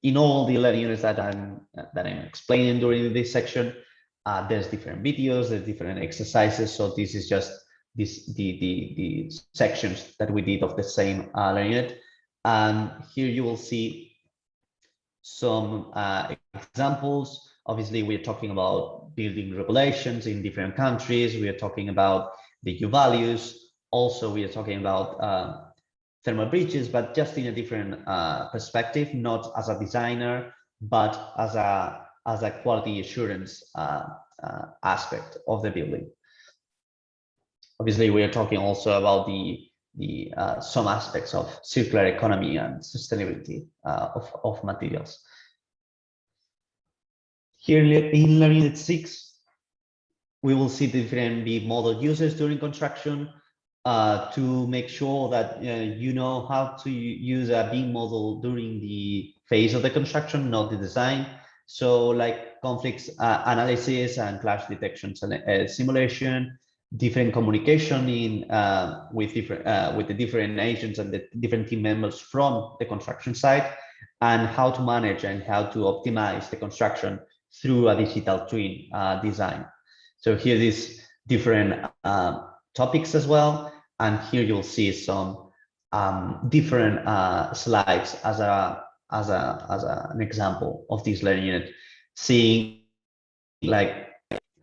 in all the learning units that I'm explaining during this section, there's different videos, there's different exercises. So this is just the sections that we did of the same learning unit. And here you will see some examples. Obviously, we're talking about building regulations in different countries. We are talking about the U values. Also, we are talking about thermal breaches, but just in a different perspective, not as a designer, but as a quality assurance aspect of the building. Obviously, we are talking also about some aspects of circular economy and sustainability of materials. Here in Learning Unit 6, we will see different BIM model uses during construction to make sure that you know how to use a BIM model during the phase of the construction, not the design. So like conflicts analysis and clash detection simulation, different communication in with the different agents and the different team members from the construction site, and how to manage and how to optimize the construction through a digital twin design. So here these different topics as well, and here you'll see some different slides as an example of this learning unit, seeing like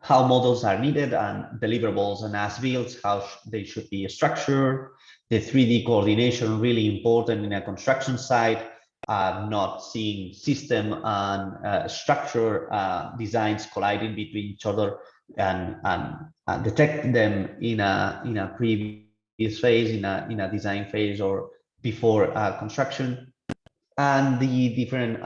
how models are needed and deliverables and as-builts, how they should be structured, the 3D coordination, really important in a construction site, not seeing system and structure designs colliding between each other, and detect them in a previous phase, in a design phase or before construction, and the different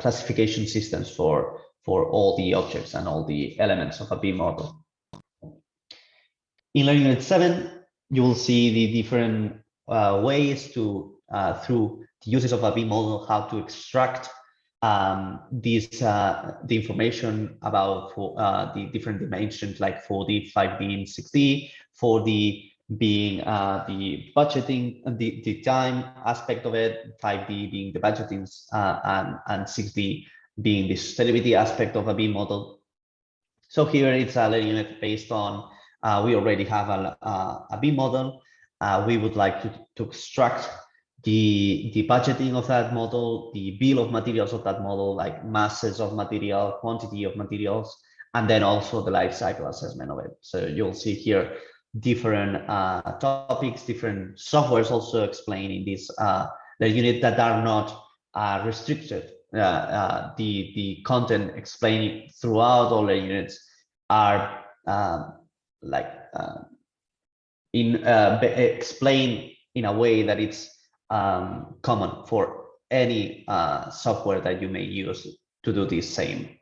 classification systems for all the objects and all the elements of a BIM model. In Learning Unit 7, you will see the different ways to, through the uses of a BIM model, how to extract the information about the different dimensions, like 4D, 5D, and 6D, 4D being the budgeting, the time aspect of it, 5D being the budgeting, and 6D being the sustainability aspect of a BIM model. So here it's a learning unit based on, we already have a BIM model. We would like to extract the budgeting of that model, the bill of materials of that model, like masses of material, quantity of materials, and then also the life cycle assessment of it. So you'll see here different topics, different softwares also explained in this learning unit that are not restricted. The content explaining throughout all the units are explained in a way that it's common for any software that you may use to do these same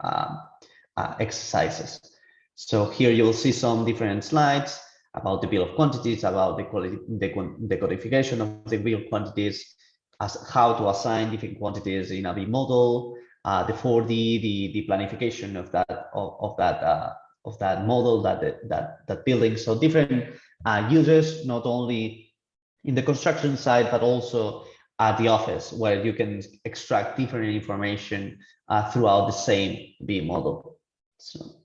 exercises. So here you'll see some different slides about the bill of quantities, about the codification of the bill of quantities, as how to assign different quantities in a BIM model, the 4D, the planification of that model, that building. So different users, not only in the construction side, but also at the office, where you can extract different information throughout the same BIM model. So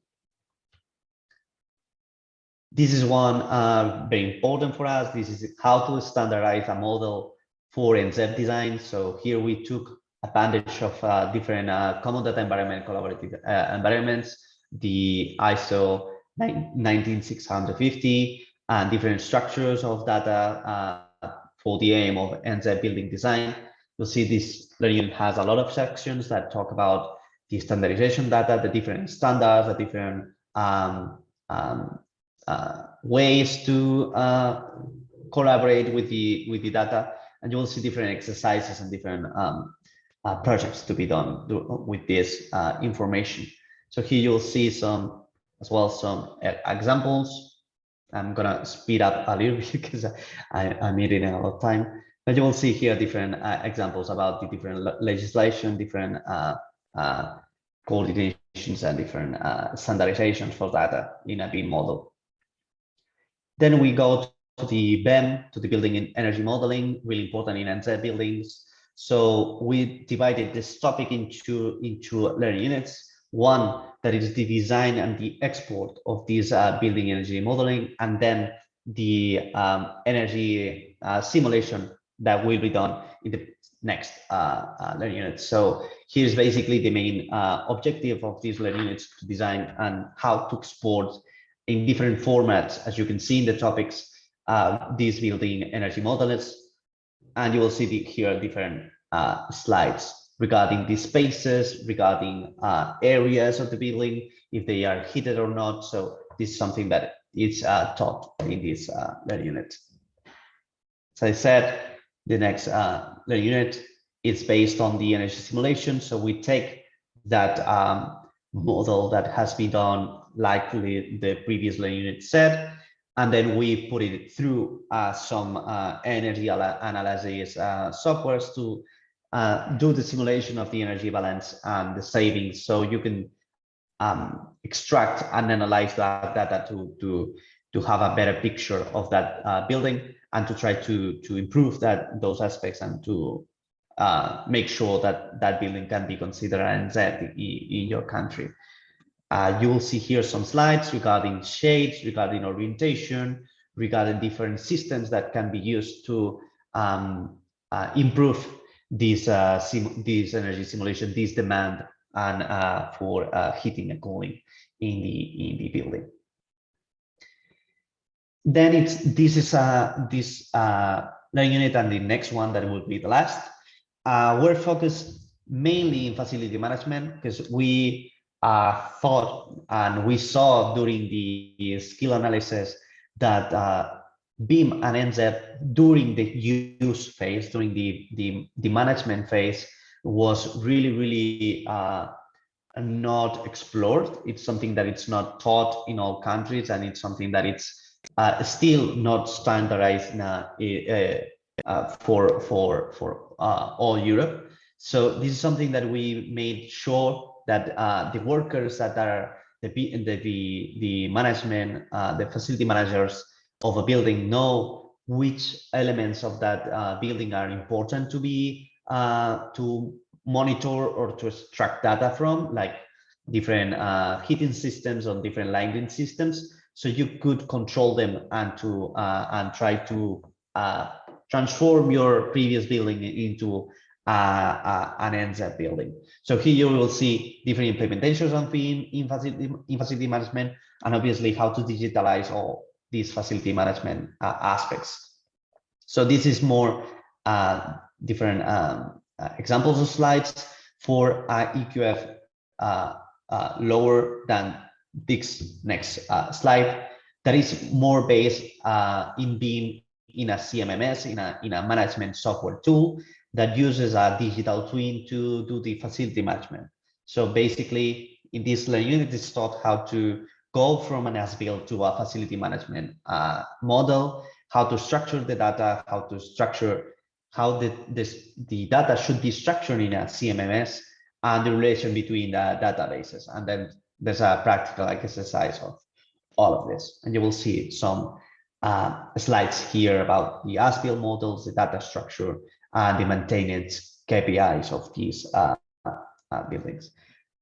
this is one very important for us. This is how to standardize a model for nZEB design. So here we took advantage of different common data environment, collaborative environments, the ISO 19650, and different structures of data for the aim of nZEB building design. You'll see this learning unit has a lot of sections that talk about the standardization data, the different standards, the different ways to collaborate with the data, and you will see different exercises and different projects to be done with this information. So here you'll see some examples. I'm gonna speed up a little bit because I'm eating a lot of time, but you will see here different examples about the different legislation, different coordinations, and different standardizations for data in a BIM model. Then we go to the BEM, to the building and energy modeling, really important in nZEB buildings. So we divided this topic into learning units. One that is the design and the export of this building energy modeling, and then the energy simulation that will be done in the next learning unit. So here's basically the main objective of these learning units, to design and how to export in different formats, as you can see in the topics, these building energy models. And you will see here different slides regarding the spaces, regarding areas of the building, if they are heated or not. So this is something that is taught in this learning unit. As I said, the next learning unit is based on the energy simulation. So we take that model that has been done, like the previous learning unit said, and then we put it through some energy analysis softwares to do the simulation of the energy balance and the savings. So you can extract and analyze that data to have a better picture of that building, and to try to improve those aspects, and to make sure that that building can be considered an nZEB in your country. You will see here some slides regarding shades, regarding orientation, regarding different systems that can be used to improve this energy simulation, this demand, and for heating and cooling in the building. Then this learning unit, and the next one that will be the last. We're focused mainly in facility management, because we thought and we saw during the skill analysis that BIM and nZEB during the use phase, during the management phase, was really not explored. It's something that it's not taught in all countries, and it's something that it's still not standardized for all Europe. So this is something that we made sure that the workers that are the management, the facility managers of a building, know which elements of that building are important to be to monitor or to extract data from, like different heating systems or different lighting systems, so you could control them and to and try to transform your previous building into an nZEB building. So here you will see different implementations of BIM in facility management, and obviously how to digitalize all these facility management aspects. So this is more different examples of slides for EQF lower than this next slide, that is more based in BIM in a CMMS, in a management software tool that uses a digital twin to do the facility management. So basically, in this learning unit, is taught how to go from an as-built to a facility management model, how to structure the data, how to structure how the data should be structured in a CMMS, and the relation between the databases. And then there's a practical exercise of all of this. And you will see some slides here about the as-built models, the data structure, and the maintenance KPIs of these buildings.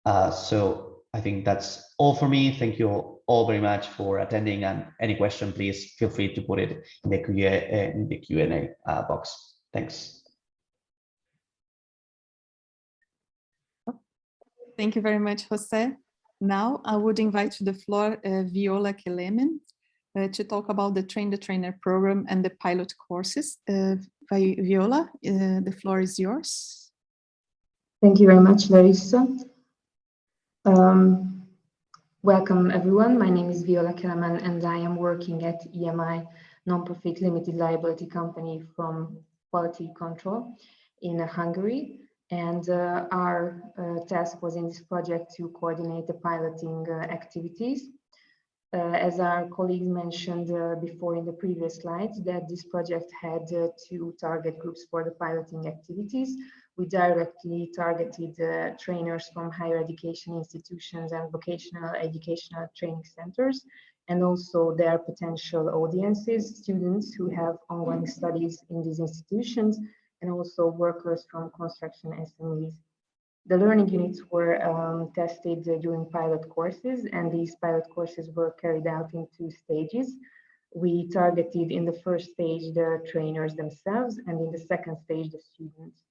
So I think that's all for me. Thank you all very much for attending, and any question, please feel free to put it in the Q&A box. Thanks.
Thank you very much, Jose. Now I would invite to the floor Viola Kelemen to talk about the Train the Trainer program and the pilot courses. Viola, the floor is yours.
Thank you very much, Larissa. Welcome, everyone. My name is Viola Kelemen, and I am working at EMI, non-profit limited liability company from quality control in Hungary. And our task was in this project to coordinate the piloting activities. As our colleagues mentioned before in the previous slides, that this project had two target groups for the piloting activities. We directly targeted trainers from higher education institutions and vocational educational training centers, and also their potential audiences, students who have ongoing studies in these institutions, and also workers from construction SMEs. The learning units were tested during pilot courses, and these pilot courses were carried out in 2 stages. We targeted in the first stage the trainers themselves, and in the second stage the students.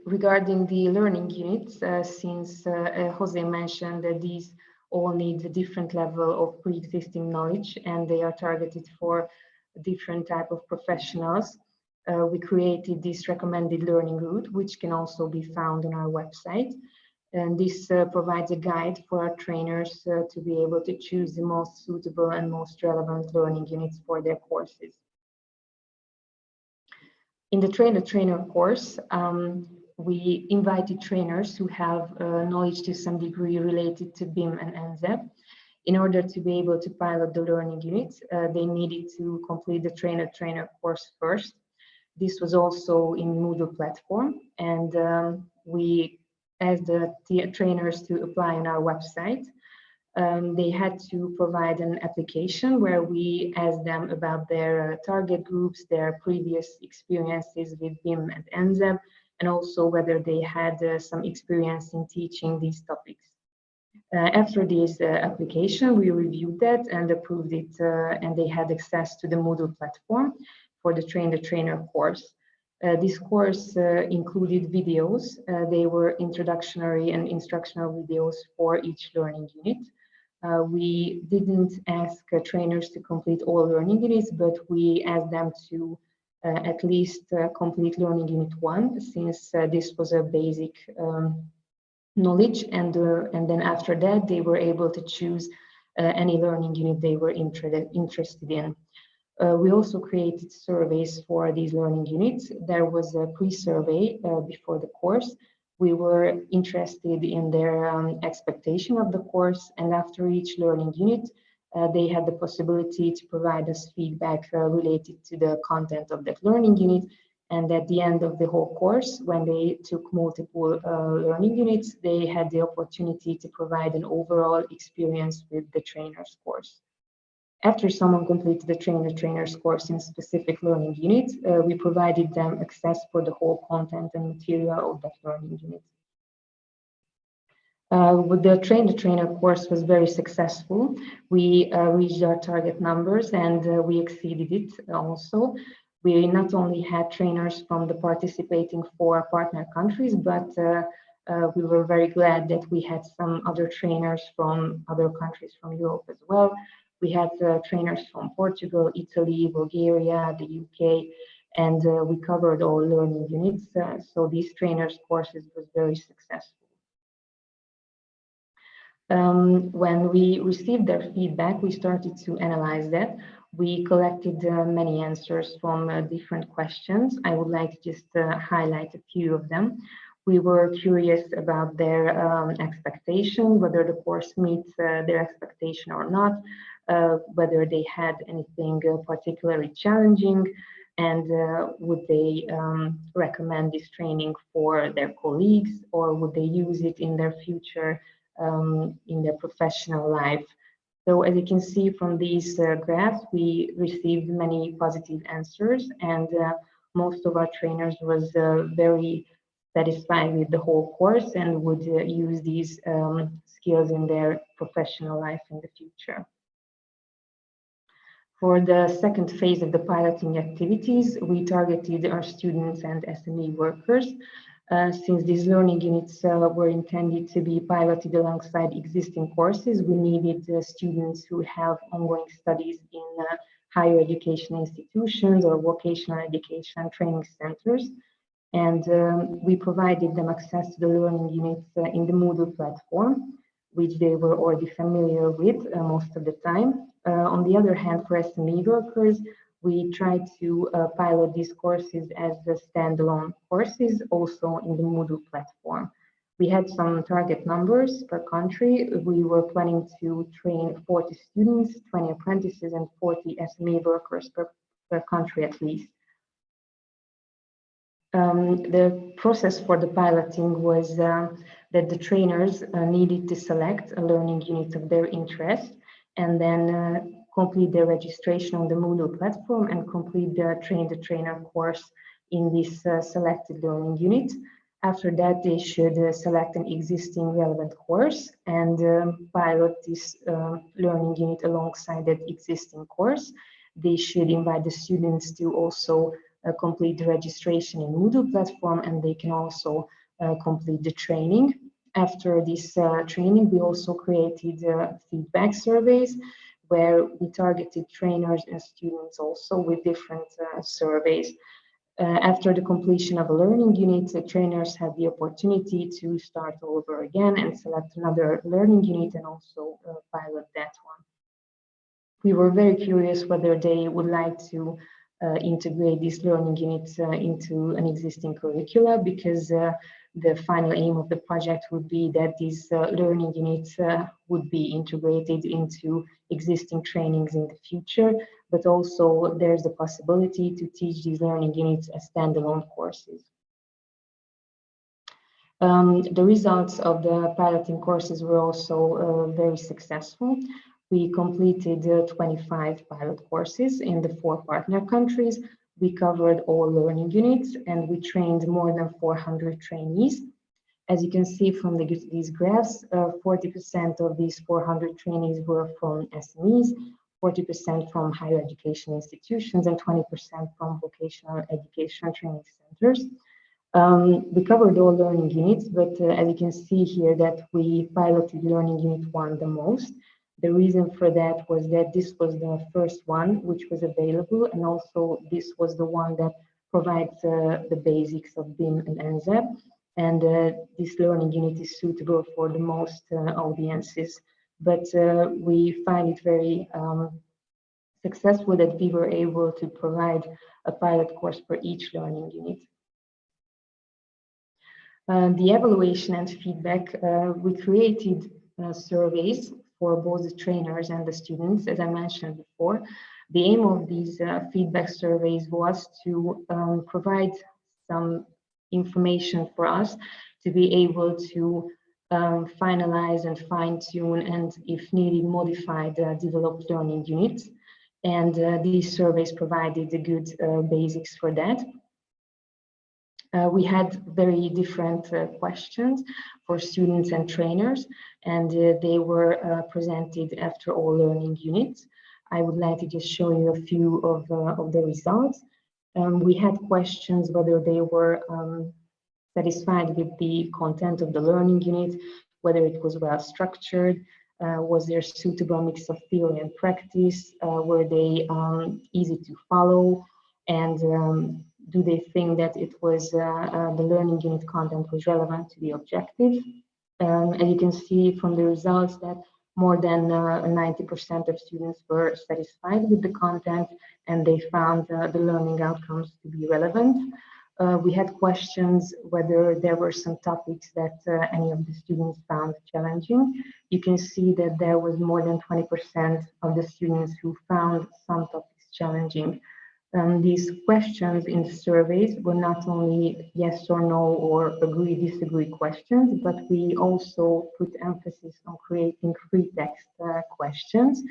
Regarding the learning units, since Jose mentioned that these all need a different level of pre-existing knowledge and they are targeted for different type of professionals, we created this recommended learning route, which can also be found on our website. And this provides a guide for our trainers to be able to choose the most suitable and most relevant learning units for their courses. In the trainer-trainer course, we invited trainers who have knowledge to some degree related to BIM and nZEB. In order to be able to pilot the learning units, they needed to complete the trainer-trainer course first. This was also in Moodle platform, and we asked the trainers to apply on our website. They had to provide an application where we asked them about their target groups, their previous experiences with BIM and nZEB, and also whether they had some experience in teaching these topics. After this application, we reviewed that and approved it, and they had access to the Moodle platform for the trainer course. This course included videos. They were introductory and instructional videos for each learning unit. We didn't ask trainers to complete all learning units, but we asked them to at least complete learning unit 1, since this was a basic knowledge, and then after that they were able to choose any learning unit they were interested in. We also created surveys for these learning units. There was a pre-survey before the course. We were interested in their expectation of the course, and after each learning unit, they had the possibility to provide us feedback related to the content of that learning unit. And at the end of the whole course, when they took multiple learning units, they had the opportunity to provide an overall experience with the trainer's course. After someone completed the trainer's course in specific learning unit, we provided them access for the whole content and material of that learning unit. With the trainer course was very successful. We reached our target numbers, and we exceeded it also. We not only had trainers from the participating 4 partner countries, but we were very glad that we had some other trainers from other countries from Europe as well. We had trainers from Portugal, Italy, Bulgaria, the UK, and we covered all learning units. So these trainers courses was very successful. When we received their feedback, we started to analyze that. We collected many answers from different questions. I would like to just highlight a few of them. We were curious about their expectation, whether the course meets their expectation or not, whether they had anything particularly challenging, and would they recommend this training for their colleagues, or would they use it in their future in their professional life. So as you can see from these graphs, we received many positive answers, and most of our trainers was very satisfied with the whole course and would use these skills in their professional life in the future. For the second phase of the piloting activities, we targeted our students and SME workers. Since these learning units were intended to be piloted alongside existing courses, we needed students who have ongoing studies in higher education institutions or vocational education training centers. And we provided them access to the learning units in the Moodle platform, which they were already familiar with most of the time. On the other hand, for SME workers, we tried to pilot these courses as the standalone courses, also in the Moodle platform. We had some target numbers per country. We were planning to train 40 students, 20 apprentices, and 40 SME workers per country at least. The process for the piloting was that the trainers needed to select a learning unit of their interest, and then complete their registration on the Moodle platform and complete the trainer course in this selected learning unit. After that, they should select an existing relevant course and pilot this learning unit alongside that existing course. They should invite the students to also complete the registration in Moodle platform, and they can also complete the training. After this training, we also created feedback surveys where we targeted trainers and students also with different surveys. After the completion of a learning unit, the trainers had the opportunity to start over again and select another learning unit and also pilot that one. We were very curious whether they would like to integrate these learning units into an existing curricula, because the final aim of the project would be that these learning units would be integrated into existing trainings in the future, but also there's the possibility to teach these learning units as standalone courses. The results of the piloting courses were also very successful. We completed 25 pilot courses in the 4 partner countries. We covered all learning units and we trained more than 400 trainees. As you can see from these graphs, 40% of these 400 trainees were from SMEs, 40% from higher education institutions, and 20% from vocational education training centers. We covered all learning units, but as you can see here that we piloted learning unit 1 the most. The reason for that was that this was the first one which was available, and also this was the one that provides the basics of BIM and nZEB, and this learning unit is suitable for the most audiences. But we find it very successful that we were able to provide a pilot course for each learning unit. The evaluation and feedback, we created surveys for both the trainers and the students, as I mentioned before. The aim of these feedback surveys was to provide some information for us to be able to finalize and fine-tune and, if needed, modify the developed learning units. And these surveys provided the good basics for that. We had very different questions for students and trainers, and they were presented after all learning units. I would like to just show you a few of the results. We had questions whether they were satisfied with the content of the learning unit, whether it was well structured, was there a suitable mix of theory and practice, were they easy to follow, and do they think that it was the learning unit content was relevant to the objective? And you can see from the results that more than 90% of students were satisfied with the content, and they found the learning outcomes to be relevant. We had questions whether there were some topics that any of the students found challenging. You can see that there was more than 20% of the students who found some topics challenging. These questions in the surveys were not only yes or no or agree, disagree questions, but we also put emphasis on creating free text questions.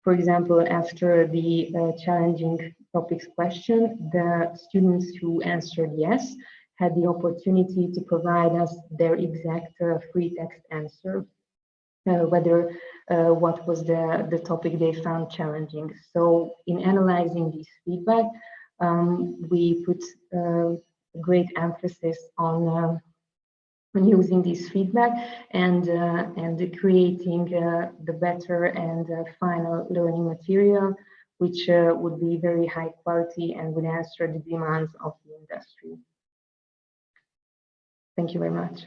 For example, after the challenging topics question, the students who answered yes had the opportunity to provide us their exact free text answer, whether what was the topic they found challenging. So in analyzing this feedback, we put great emphasis on using this feedback and creating the better and final learning material, which would be very high quality and would answer the demands of the industry. Thank you very much.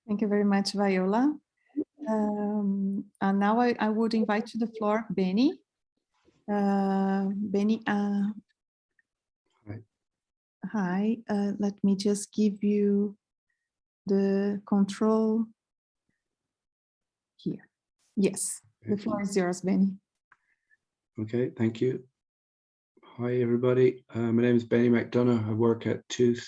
Thank you very much, Viola. And now I would invite to the floor Benny. Benny, hi, let me just give you the control here. Yes, the floor is yours, Benny.
Okay, thank you. Hi, everybody. My name is Benny McDonagh. I work at ITeC.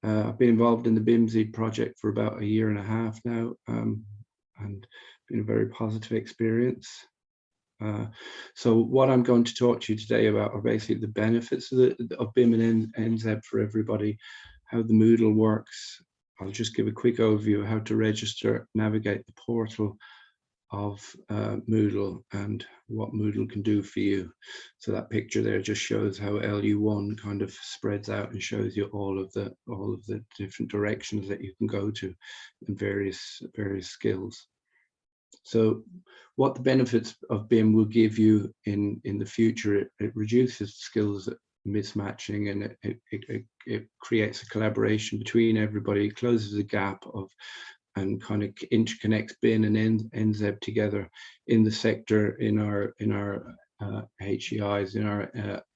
I've been involved in the BIMzeED project for about 1.5 years now, and been a very positive experience. So what I'm going to talk to you today about are basically the benefits of BIM and nZEB for everybody, how the Moodle works. I'll just give a quick overview of how to register, navigate the portal of Moodle, and what Moodle can do for you. So that picture there just shows how LU1 kind of spreads out and shows you all of the different directions that you can go to in various skills. So what the benefits of BIM will give you in the future, it reduces skills mismatching, and it creates a collaboration between everybody. It closes the gap of and kind of interconnects BIM and nZEB together in the sector, in our HEIs, in our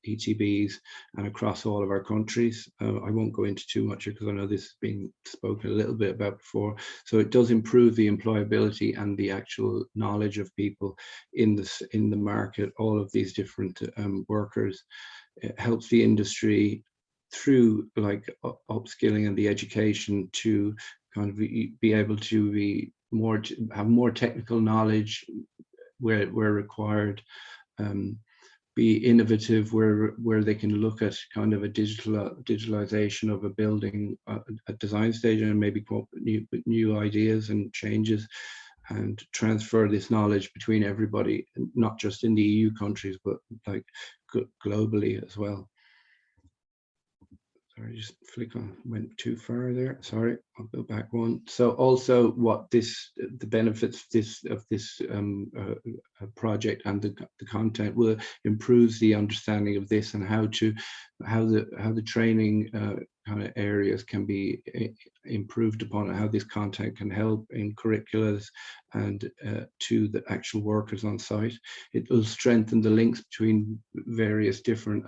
ETBs, and across all of our countries. I won't go into too much because I know this has been spoken a little bit about before. So it does improve the employability and the actual knowledge of people in the market, all of these different workers. It helps the industry through like upskilling and the education to kind of be able to have more technical knowledge where required, be innovative where they can look at kind of a digitalization of a building at design stage and maybe come up with new ideas and changes, and transfer this knowledge between everybody, not just in the EU countries, but like globally as well. Sorry, just went too far there. Sorry, I'll go back one. So also what the benefits of this project and the content will improves the understanding of this, and how the training kind of areas can be improved upon, and how this content can help in curriculums and to the actual workers on site. It will strengthen the links between various different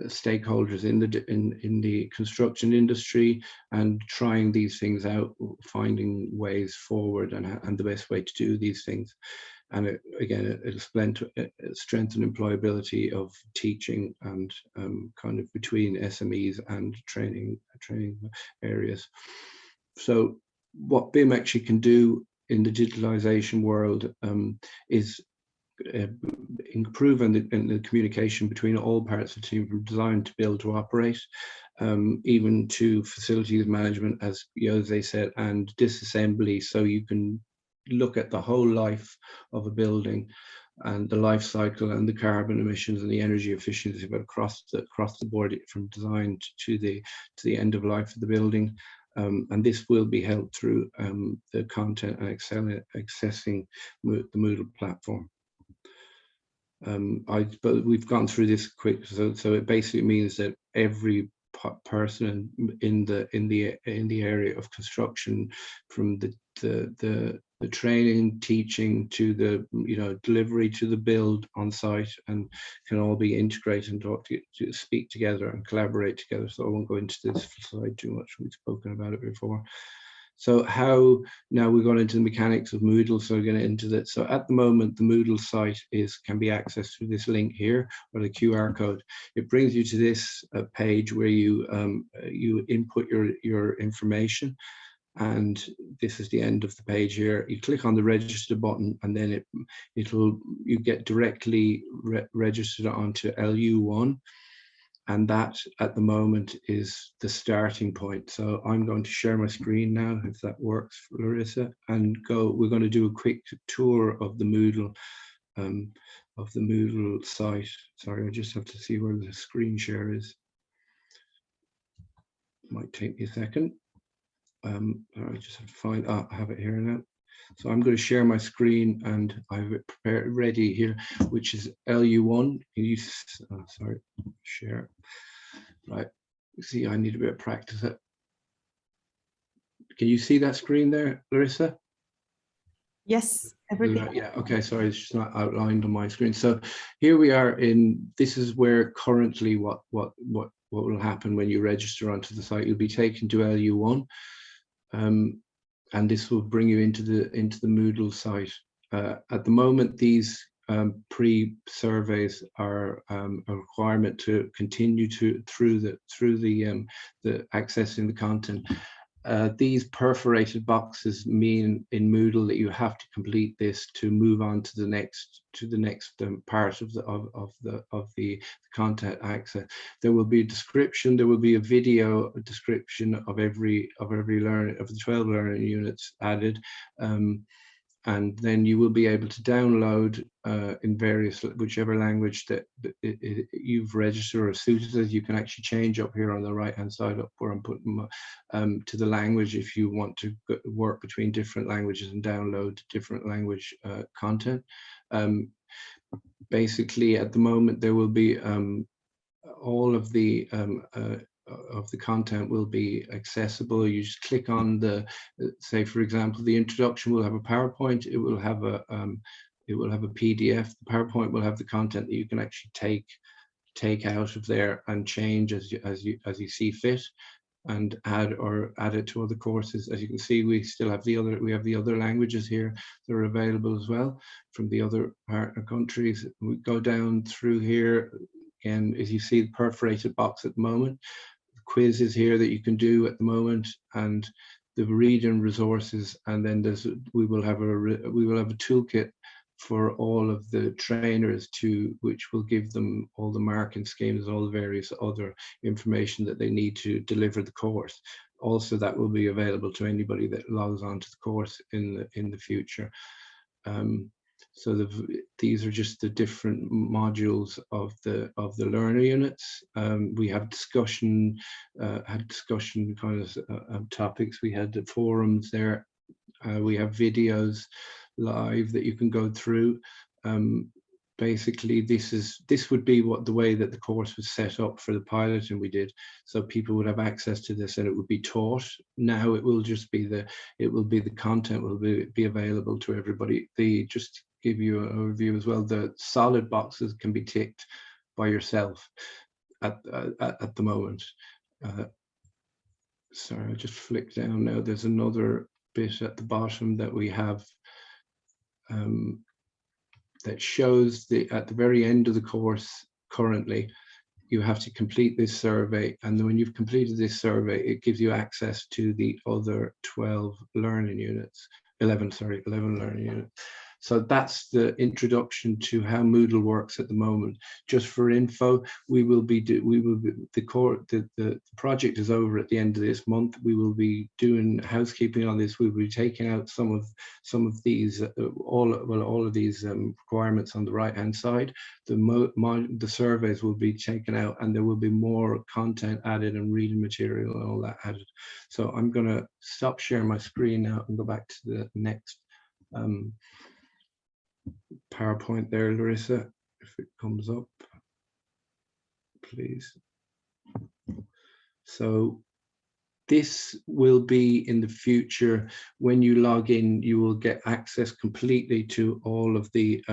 stakeholders in the construction industry, and trying these things out, finding ways forward and the best way to do these things. And it'll strengthen employability of teaching and kind of between SMEs and training areas. So what BIM actually can do in the digitalization world is improve in the communication between all parts of the team, from design to build to operate, even to facilities management, as Jose said, and disassembly, so you can look at the whole life of a building and the life cycle and the carbon emissions and the energy efficiency, but across the board, from design to the end of life of the building. And this will be helped through the content and accessing the Moodle platform. But we've gone through this quick, so it basically means that every person in the area of construction, from the training, teaching, to the delivery, to the build on site, and can all be integrated and to speak together and collaborate together. So I won't go into this slide too much. We've spoken about it before. So how, now we've gone into the mechanics of Moodle, so we're going into that. So at the moment, the Moodle site can be accessed through this link here, or the QR code. It brings you to this page where you input your information, and this is the end of the page here. You click on the register button, and then you get directly registered onto LU1. And that at the moment is the starting point. So I'm going to share my screen now, if that works, Larissa, and we're going to do a quick tour of the Moodle site. Sorry, I just have to see where the screen share is. Might take me a second. I just have to find, I have it here now. So I'm going to share my screen, and I've it prepared ready here, which is LU1. Sorry, share. Right. See, I need a bit of practice. Can you see that screen there, Larissa?
Yes, everything.
Yeah. Okay. Sorry, it's just not outlined on my screen. So here we are this is where currently what will happen when you register onto the site. You'll be taken to LU1. And this will bring you into the Moodle site. At the moment, these pre-surveys are a requirement to continue through the accessing the content. these perforated boxes mean in Moodle that you have to complete this to move on to the next part of the content access. There will be a description. There will be a video description of every learner of the 12 learning units added. And then you will be able to download in whichever language that you've registered or suited as. You can actually change up here on the right hand side up where I'm putting to the language if you want to work between different languages and download different language content. Basically, at the moment, there will be all of the content will be accessible. You just click on the, say for example, the introduction will have a PowerPoint. It will have a PDF. The PowerPoint will have the content that you can actually take out of there and change as you see fit, and add it to other courses. As you can see, we still have the other languages here that are available as well from the other partner countries. We go down through here again, as you see the perforated box at the moment. Quizzes here that you can do at the moment, and the reading resources, and then we will have a toolkit for all of the trainers which will give them all the marking schemes, all the various other information that they need to deliver the course. Also, that will be available to anybody that logs on to the course in the future. So these are just the different modules of the learner units. We have had discussion kind of topics. We had the forums there. We have videos live that you can go through. Basically, this would be the way that the course was set up for the pilot, and we did. So people would have access to this, and it would be taught. Now it will just be the content will be available to everybody. Just give you an overview as well. The solid boxes can be ticked by yourself at the moment. Sorry, I just flick down now. There's another bit at the bottom that we have that shows at the very end of the course currently, you have to complete this survey. And then when you've completed this survey, it gives you access to the other 12 learning units, 11 learning units. So that's the introduction to how Moodle works at the moment. Just for info, the project is over at the end of this month. We will be doing housekeeping on this. We will be taking out some of these all of these requirements on the right hand side. The surveys will be taken out, and there will be more content added and reading material and all that added. So I'm going to stop sharing my screen now and go back to the next PowerPoint there, Larissa, if it comes up, please. So this will be in the future. When you log in, you will get access completely to all of the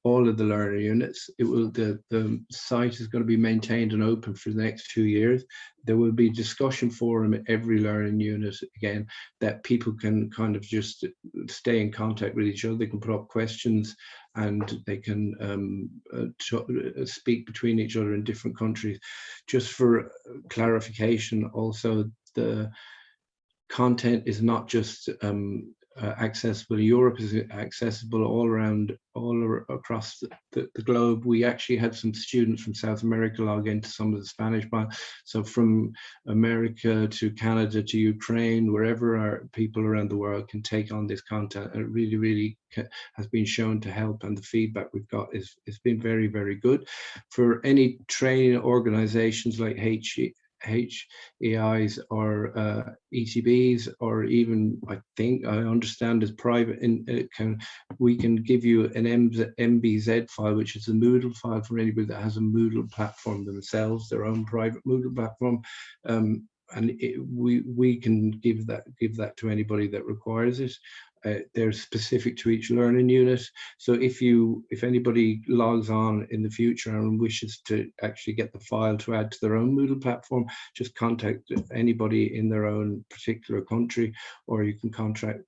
learner units. The site is going to be maintained and open for the next 2 years. There will be discussion forum at every learning unit again, that people can kind of just stay in contact with each other. They can put up questions, and they can speak between each other in different countries. Just for clarification, also, the content is not just accessible. Europe is accessible all across the globe. We actually had some students from South America log into some of the Spanish one. So from America to Canada to Ukraine, wherever our people around the world can take on this content, it really, really has been shown to help, and the feedback we've got it's been very, very good. For any training organizations like HEIs or ETBs, or even I understand as private, we can give you an MBZ file, which is a Moodle file for anybody that has a Moodle platform themselves, their own private Moodle platform, and we can give that to anybody that requires it. They're specific to each learning unit. So if anybody logs on in the future and wishes to actually get the file to add to their own Moodle platform, just contact anybody in their own particular country, or you can contact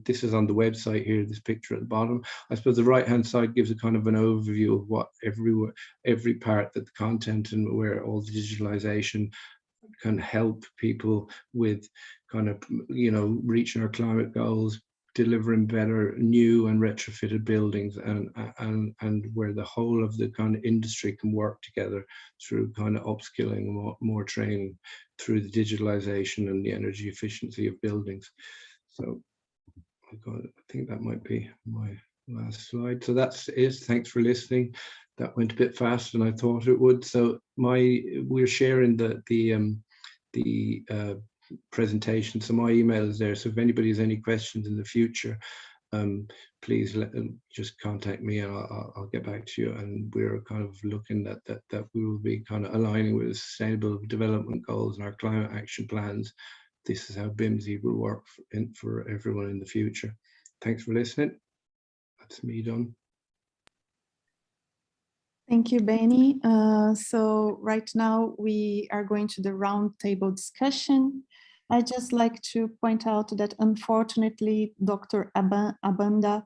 this is on the website here, this picture at the bottom. I suppose the right hand side gives a kind of an overview of what every part that the content and where all the digitalization can help people with kind of, you know, reaching our climate goals, delivering better new and retrofitted buildings, and where the whole of the kind of industry can work together through kind of upskilling, more training, through the digitalization and the energy efficiency of buildings. So I think that might be my last slide. So that's it. Thanks for listening. That went a bit faster than I thought it would. So we're sharing the presentation. So my email is there. So if anybody has any questions in the future, please just contact me, and I'll get back to you. And we're kind of looking at that we will be kind of aligning with the Sustainable Development Goals and our climate action plans. This is how BIMzeED will work for everyone in the future. Thanks for listening. That's me done.
Thank you, Benny. So right now we are going to the roundtable discussion. I'd just like to point out that unfortunately, Dr. Abanda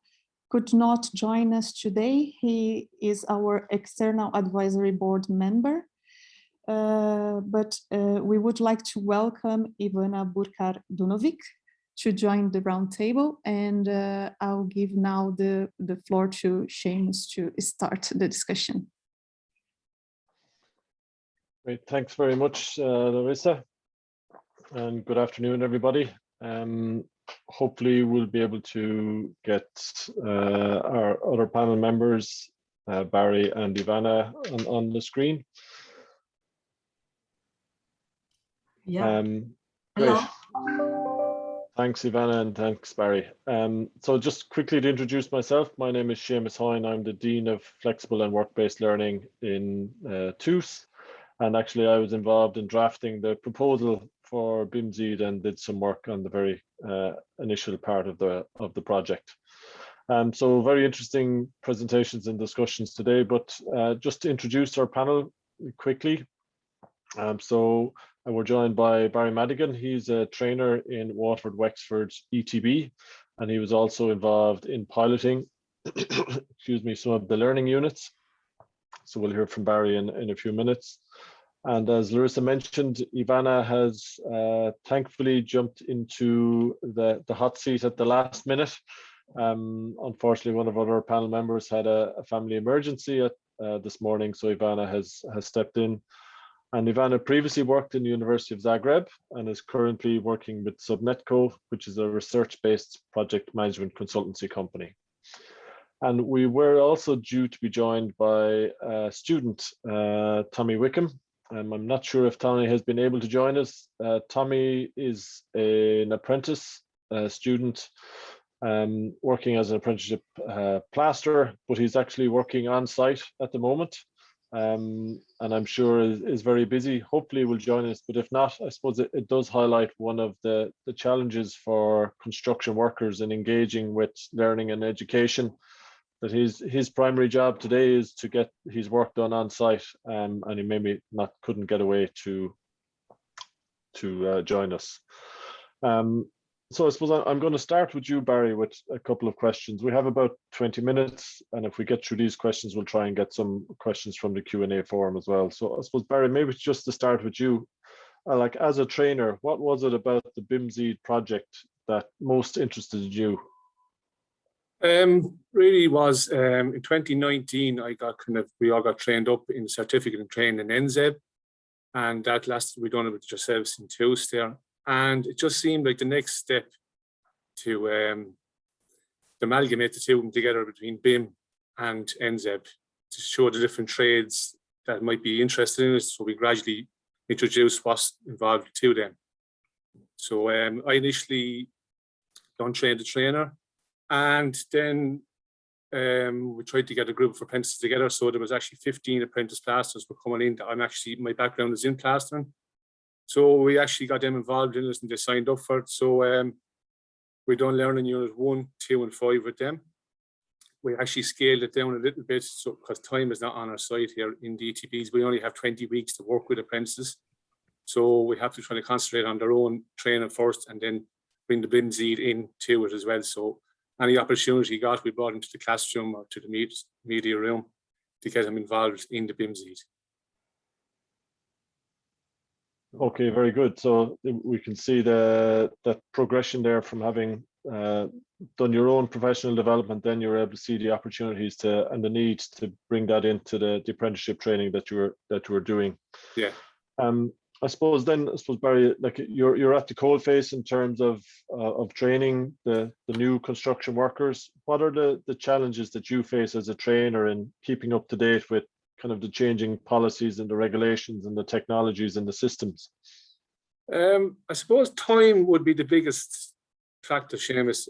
could not join us today. He is our external advisory board member. But we would like to welcome Ivana Burkar-Dunovic to join the roundtable, and I'll give now the floor to Seamus to start the discussion.
Great, thanks very much, Larissa, and good afternoon, everybody. Hopefully we'll be able to get our other panel members, Barry and Ivana, on the screen.
Yeah.
Great. Thanks, Ivana, and thanks, Barry. So just quickly to introduce myself, my name is Seamus Hoyne. I'm the Dean of Flexible and Work-Based Learning in TUS. And actually, I was involved in drafting the proposal for BIMzeED and did some work on the very initial part of the project. So very interesting presentations and discussions today, but just to introduce our panel quickly. So we're joined by Barry Madigan. He's a trainer in Waterford Wexford's ETB, and he was also involved in piloting, excuse me, some of the learning units. So we'll hear from Barry in a few minutes. And as Larissa mentioned, Ivana has thankfully jumped into the hot seat at the last minute. Unfortunately, one of our panel members had a family emergency this morning, so Ivana has stepped in. And Ivana previously worked in the University of Zagreb and is currently working with Subnetco, which is a research-based project management consultancy company. And we were also due to be joined by a student, Tommy Wickham. I'm not sure if Tommy has been able to join us. Tommy is an apprentice student working as an apprenticeship plasterer, but he's actually working on site at the moment. And I'm sure is very busy. Hopefully will join us, but if not, I suppose it does highlight one of the challenges for construction workers in engaging with learning and education, that his primary job today is to get his work done on site, and he maybe couldn't get away to join us. So I suppose I'm going to start with you, Barry, with a couple of questions. We have about 20 minutes, and if we get through these questions, we'll try and get some questions from the Q&A forum as well. So I suppose, Barry, maybe just to start with you, like as a trainer, what was it about the BIMzeED project that most interested you?
Really was in 2019, we all got trained up in certificate and trained in nZEB, and that lasted, we done it with yourselves in TUS there. And it just seemed like the next step to amalgamate the two of them together between BIM and nZEB to show the different trades that might be interested in it. So we gradually introduced what's involved to them. So I initially done train the trainer, and then we tried to get a group of apprentices together. So there was actually 15 apprentice plasterers were coming in. My background is in plastering. So we actually got them involved in it and they signed up for it. So we done learning unit 1, 2 and 5 with them. We actually scaled it down a little bit, so because time is not on our side here in the ETBs. We only have 20 weeks to work with apprentices. So we have to try to concentrate on their own training first and then bring the BIMzeED into it as well. So any opportunity we got, we brought into the classroom or to the media room to get them involved in the BIMzeED.
Okay, very good. So we can see that progression there from having done your own professional development, then you're able to see the opportunities and the need to bring that into the apprenticeship training that you were doing.
Yeah.
I suppose Barry, like you're at the coal face in terms of training the new construction workers. What are the challenges that you face as a trainer in keeping up to date with kind of the changing policies and the regulations and the technologies and the systems?
I suppose time would be the biggest factor, Seamus.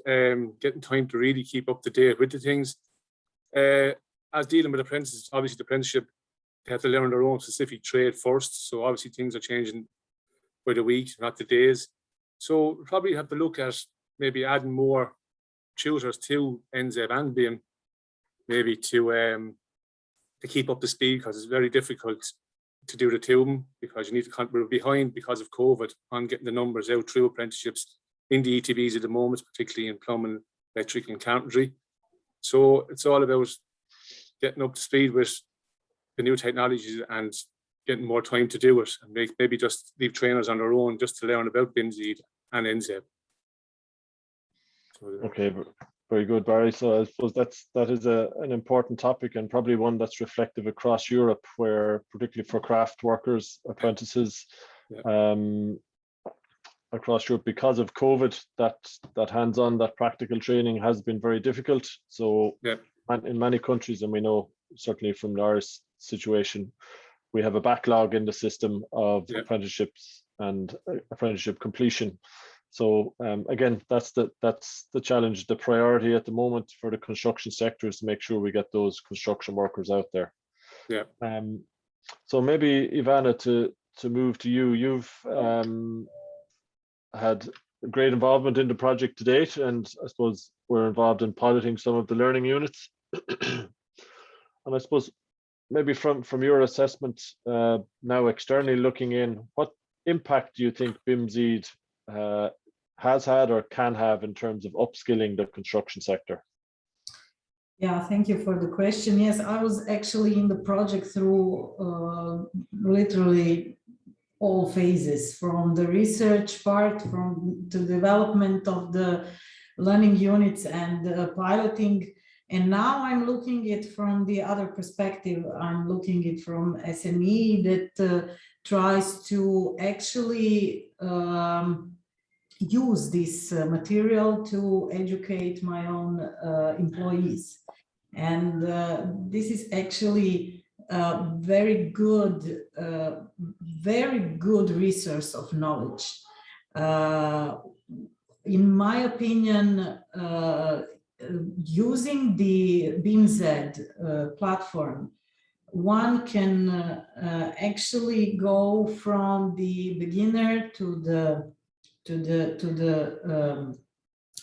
Getting time to really keep up to date with the things. As dealing with apprentices, obviously the apprenticeship, they have to learn their own specific trade first. So obviously things are changing by the week, not the days. So we probably have to look at maybe adding more tutors to nZEB and BIM, maybe to keep up to speed, because it's very difficult to do the two of them, because you need to, we're behind because of COVID on getting the numbers out through apprenticeships in the ETBs at the moment, particularly in plumbing, electric and carpentry. So it's all about getting up to speed with the new technologies and getting more time to do it, and maybe just leave trainers on their own just to learn about BIMzeED and nZEB.
Okay, very good, Barry. So I suppose that is an important topic, and probably one that's reflective across Europe, where particularly for craft workers, apprentices, across Europe, because of COVID, that hands-on, that practical training has been very difficult. So in many countries, and we know certainly from the Irish situation, we have a backlog in the system of apprenticeships and apprenticeship completion. So again, that's the challenge. The priority at the moment for the construction sector is to make sure we get those construction workers out there.
Yeah.
So maybe Ivana, to move to you. You've had great involvement in the project to date, and I suppose we're involved in piloting some of the learning units. And I suppose maybe from your assessment now externally looking in, what impact do you think BIMzeED has had or can have in terms of upskilling the construction sector?
Yeah, thank you for the question. Yes, I was actually in the project through literally all phases, from the research part, from the development of the learning units and piloting. And now I'm looking at it from the other perspective. I'm looking at it from SME that tries to actually use this material to educate my own employees. And this is actually a very good resource of knowledge. In my opinion, using the BIMzeED platform, one can actually go from the beginner to the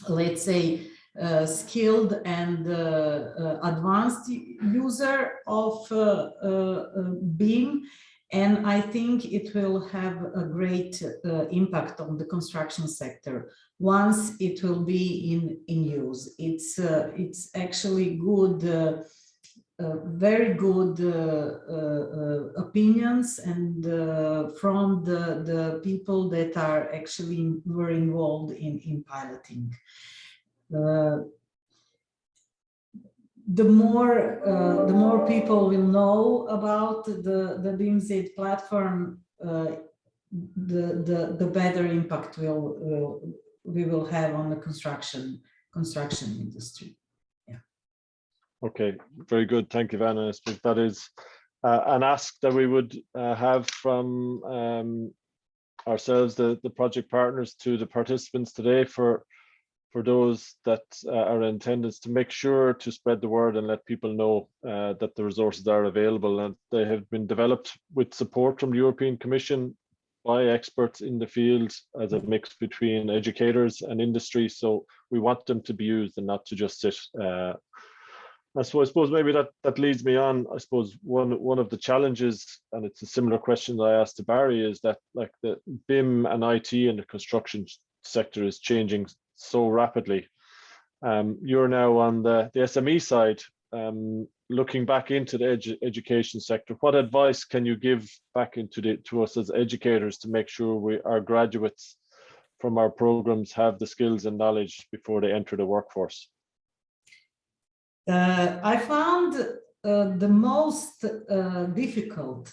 let's say skilled and advanced user of BIM, and I think it will have a great impact on the construction sector once it will be in use. It's actually good, very good opinions, and from the people that are actually were involved in piloting. The more people will know about the BIMzeED platform, the better impact we will have on the construction industry. Yeah.
Okay, very good. Thank you, Vanna. I suppose that is an ask that we would have from ourselves, the project partners, to the participants today, for those that are in attendance, to make sure to spread the word and let people know that the resources are available, and they have been developed with support from the European Commission by experts in the field as a mix between educators and industry. So we want them to be used and not to just sit. I suppose maybe that leads me on. I suppose one of the challenges, and it's a similar question that I asked to Barry, is that like the BIM and IT in the construction sector is changing so rapidly. You're now on the SME side. looking back into the education sector, what advice can you give back into to us as educators to make sure our graduates from our programs have the skills and knowledge before they enter the workforce?
I found the most difficult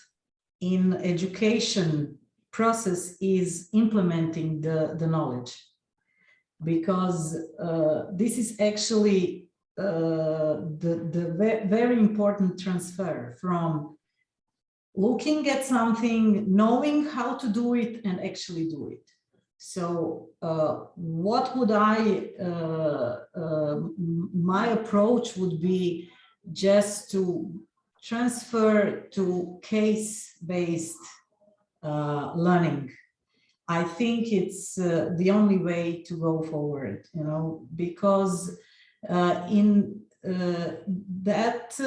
in education process is implementing the knowledge, because this is actually the very important transfer from looking at something, knowing how to do it, and actually do it. So what would my approach would be just to transfer to case-based learning. I think it's the only way to go forward, you know, because in that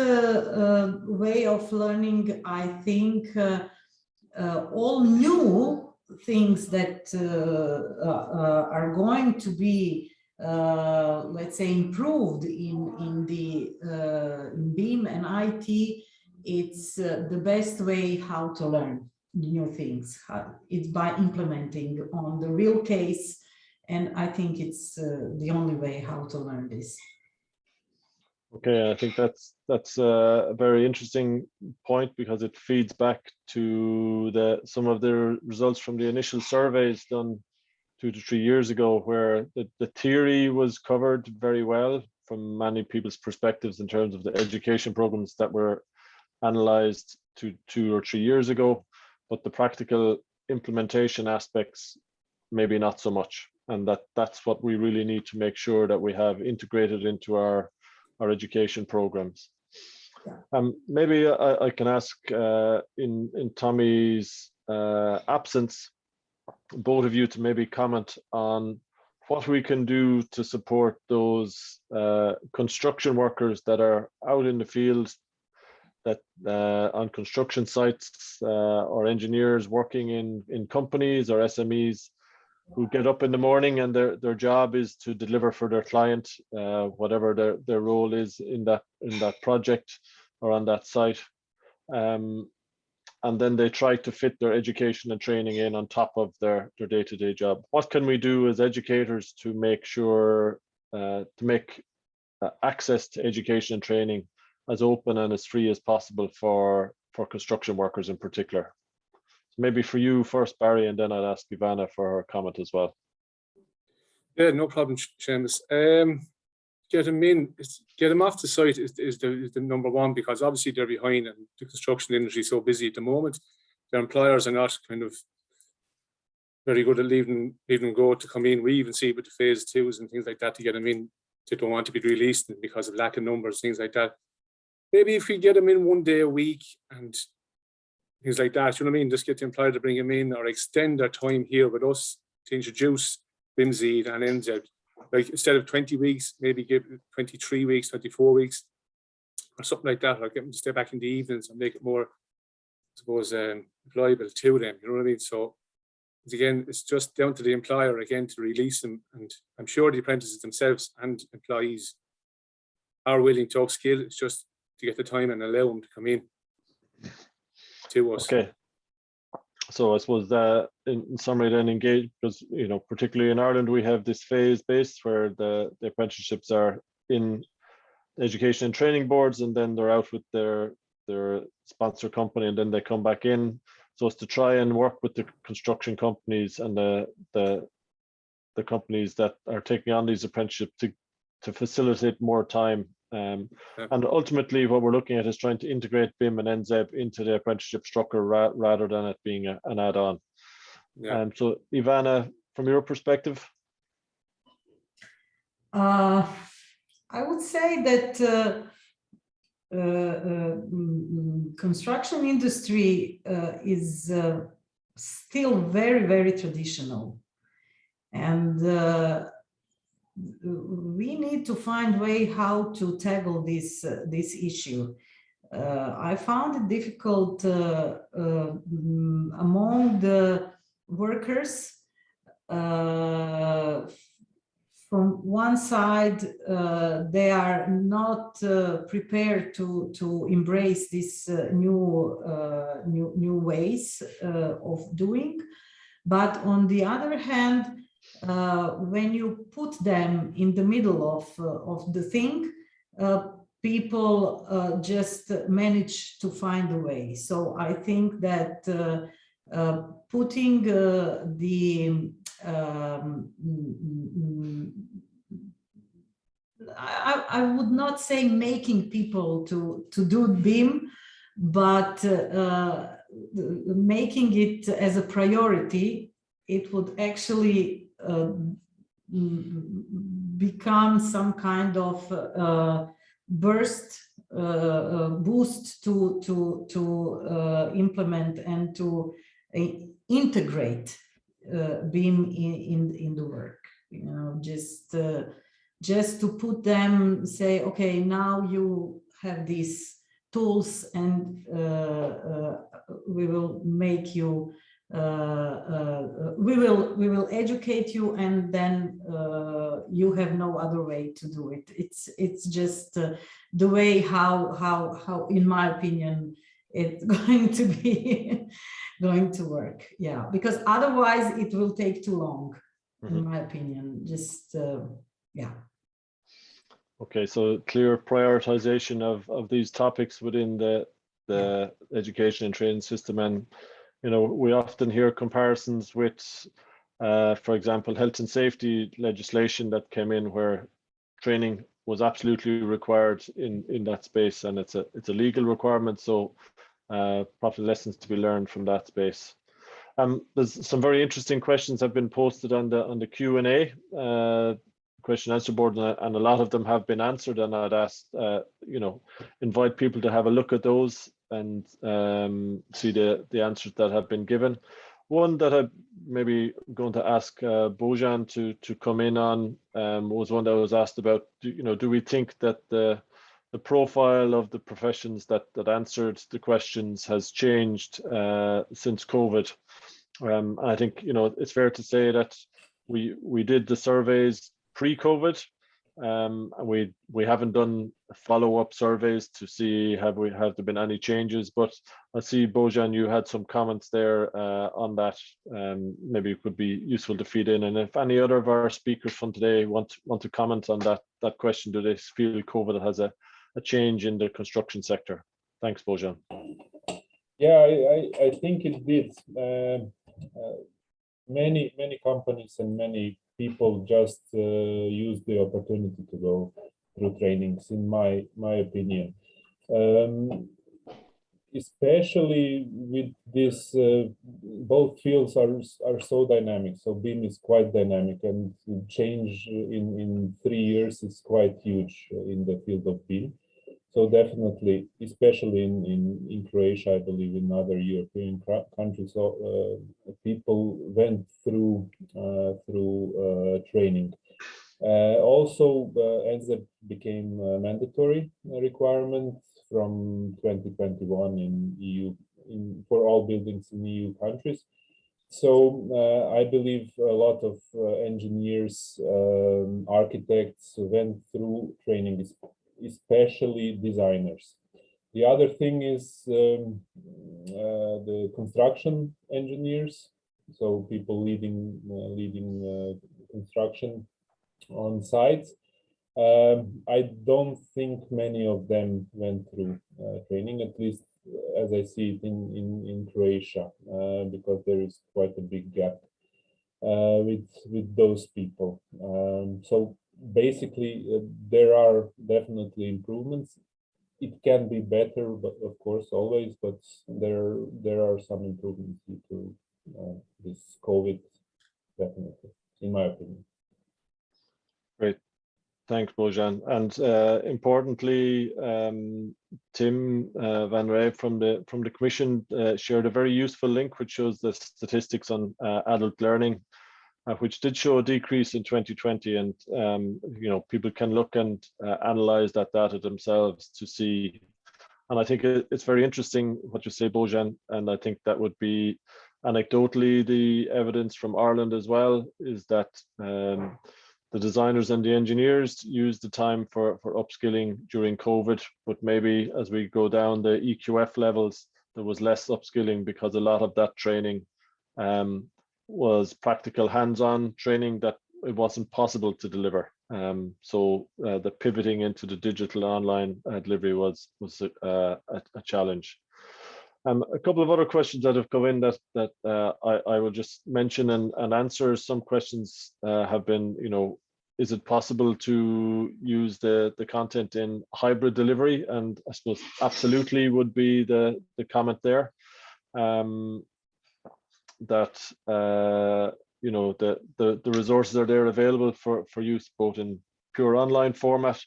way of learning, I think all new things that are going to be, let's say, improved in BIM and IT, it's the best way how to learn new things. It's by implementing on the real case, and I think it's the only way how to learn this.
Okay, I think that's a very interesting point, because it feeds back to some of the results from the initial surveys done 2 to 3 years ago, where the theory was covered very well from many people's perspectives in terms of the education programs that were analyzed 2 or 3 years ago, but the practical implementation aspects maybe not so much, and that's what we really need to make sure that we have integrated into our education programs. Maybe I can ask in Tommy's absence, both of you to maybe comment on what we can do to support those construction workers that are out in the field, that on construction sites, or engineers working in companies or SMEs, who get up in the morning and their job is to deliver for their client, whatever their role is in that project or on that site. And then they try to fit their education and training in on top of their day-to-day job. What can we do as educators to make sure, to make access to education and training as open and as free as possible for construction workers in particular? Maybe for you first, Barry, and then I'll ask Ivana for her comment as well.
Yeah, no problem, Seamus. Get them in, get them off the site is the number one, because obviously they're behind and the construction industry is so busy at the moment. Their employers are not kind of very good at leaving them go to come in. We even see with the phase 2s and things like that, to get them in, they don't want to be released because of lack of numbers, things like that. Maybe if we get them in one day a week and things like that, you know what I mean? Just get the employer to bring them in, or extend their time here with us to introduce BIMzeED and nZEB. Like instead of 20 weeks, maybe give 23 weeks, 24 weeks, or something like that, or get them to stay back in the evenings and make it more, I suppose, employable to them, you know what I mean? So again, it's just down to the employer again to release them, and I'm sure the apprentices themselves and employees are willing to upskill. It's just to get the time and allow them to come in to us.
Okay. So I suppose in summary then, engage, because you know, particularly in Ireland, we have this phase based where the apprenticeships are in education and training boards, and then they're out with their sponsor company, and then they come back in. So it's to try and work with the construction companies and the companies that are taking on these apprenticeships to facilitate more time. And ultimately what we're looking at is trying to integrate BIM and nZEB into the apprenticeship structure rather than it being an add-on. Yeah. So Ivana, from your perspective?
I would say that construction industry is still very, very traditional, and we need to find a way how to tackle this issue. I found it difficult among the workers. For from one side, they are not prepared to embrace these new ways of doing. But on the other hand, when you put them in the middle of the thing, people just manage to find a way. So I think that putting I would not say making people to do BIM, but making it as a priority, it would actually become some kind of boost to implement and to integrate BIM in the work. You know, just to put them, say, okay, now you have these tools, and we will make you. We will educate you, and then you have no other way to do it. It's just the way how in my opinion it's going to be going to work. Yeah, because otherwise it will take too long, in my opinion. Just yeah.
Okay, so clear prioritization of these topics within the education and training system. And you know, we often hear comparisons with, for example, health and safety legislation that came in where training was absolutely required in that space, and it's a legal requirement. So probably lessons to be learned from that space. There's some very interesting questions have been posted on the Q&A question answer board, and a lot of them have been answered. And I'd ask, you know, invite people to have a look at those and see the answers that have been given. One that I'm maybe going to ask Bojan to come in on was one that was asked about. Do we think that the profile of the professions that answered the questions has changed since COVID? I think it's fair to say that we did the surveys pre-COVID. We haven't done follow-up surveys to see have there been any changes, but I see, Bojan, you had some comments there on that. Maybe it could be useful to feed in, and if any other of our speakers from today want to comment on that question, do they feel COVID has a change in the construction sector? Thanks, Bojan.
Yeah, I think it did. Many companies and many people just use the opportunity to go through trainings, in my opinion. Especially with this, both fields are so dynamic. So BIM is quite dynamic, and change in 3 years is quite huge in the field of BIM. So definitely, especially in Croatia, I believe in other European countries, people went through training. Also, nZEB became a mandatory requirement from 2021 in EU for all buildings in EU countries. So I believe a lot of engineers, architects went through training, especially designers. The other thing is the construction engineers, so people leading construction on sites. I don't think many of them went through training, at least as I see it in Croatia, because there is quite a big gap with those people. So basically, there are definitely improvements. It can be better, but of course, always. But there are some improvements due to this COVID, definitely, in my opinion.
Great, thanks, Bojan. And importantly, Tim van Rij from the Commission shared a very useful link which shows the statistics on adult learning, which did show a decrease in 2020, and people can look and analyze that data themselves to see. And I think it's very interesting what you say, Bojan, and I think that would be anecdotally the evidence from Ireland as well, is that the designers and the engineers used the time for upskilling during COVID, but maybe as we go down the EQF levels, there was less upskilling because a lot of that training was practical hands-on training that it wasn't possible to deliver. So the pivoting into the digital online delivery was a challenge. A couple of other questions that have come in that I will just mention and answer. Some questions have been, is it possible to use the content in hybrid delivery? And I suppose absolutely would be the comment there. That the resources are there available for use both in pure online format,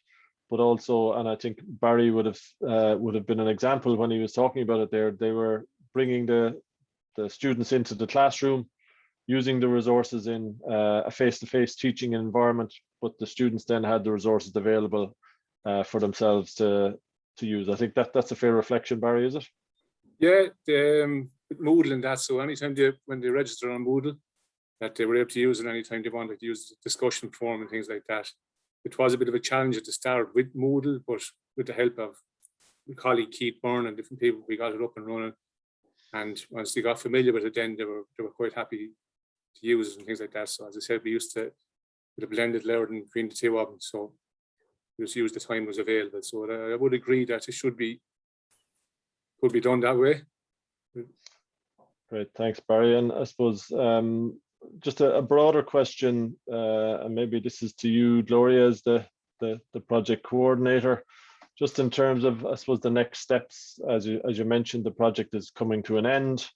but also, and I think Barry would have been an example when he was talking about it there. They were bringing the students into the classroom, using the resources in a face-to-face teaching environment, but the students then had the resources available for themselves to use. I think that's a fair reflection, Barry, is it?
Yeah, with Moodle and that. So anytime when they register on Moodle, that they were able to use it anytime they wanted to use the discussion forum and things like that. It was a bit of a challenge at the start with Moodle, but with the help of my colleague Keith Byrne and different people, we got it up and running. And once they got familiar with it, then they were quite happy to use it and things like that. So as I said, we used to with a blended learning between the two of them. So we just used the time was available. So I would agree that it could be done that way.
Great, thanks, Barry. And I suppose just a broader question, and maybe this is to you, Gloria, as the project coordinator. Just in terms of, I suppose, the next steps, as you mentioned, the project is coming to an end.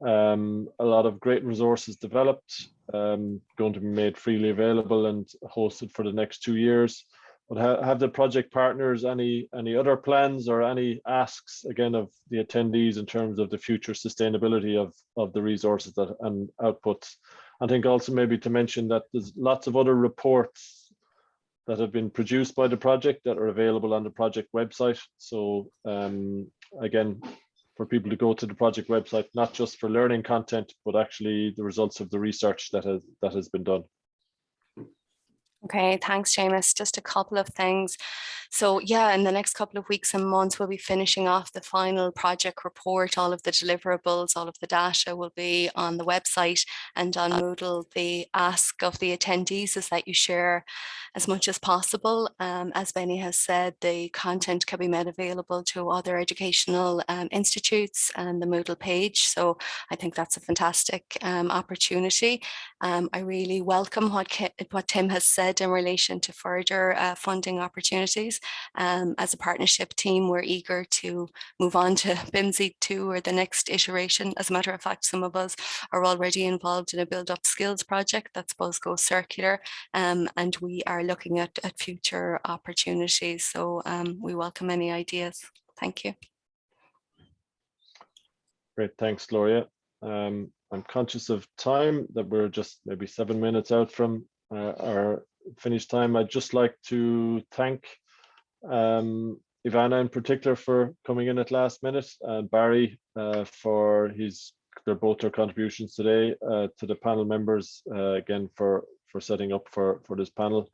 A lot of great resources developed, going to be made freely available and hosted for the next 2 years. But have the project partners any other plans or any asks again of the attendees in terms of the future sustainability of the resources and outputs? I think also maybe to mention that there's lots of other reports that have been produced by the project that are available on the project website. So again, for people to go to the project website, not just for learning content, but actually the results of the research that has been done.
Okay, thanks, Seamus. Just a couple of things. So yeah, in the next couple of weeks and months, we'll be finishing off the final project report. All of the deliverables, all of the data will be on the website and on Moodle. The ask of the attendees is that you share as much as possible. As Benny has said, the content can be made available to other educational institutes and the Moodle page. So I think that's a fantastic opportunity. I really welcome what Tim has said in relation to further funding opportunities. As a partnership team, we're eager to move on to BIMzeED 2 or the next iteration. As a matter of fact, some of us are already involved in a Build Up Skills project that's supposed to go circular, and we are looking at future opportunities. So we welcome any ideas. Thank you.
Great, thanks, Gloria. I'm conscious of time, that we're just maybe 7 minutes out from our finish time. I'd just like to thank Ivana in particular for coming in at last minute, and Barry for both their contributions today, to the panel members again for setting up for this panel.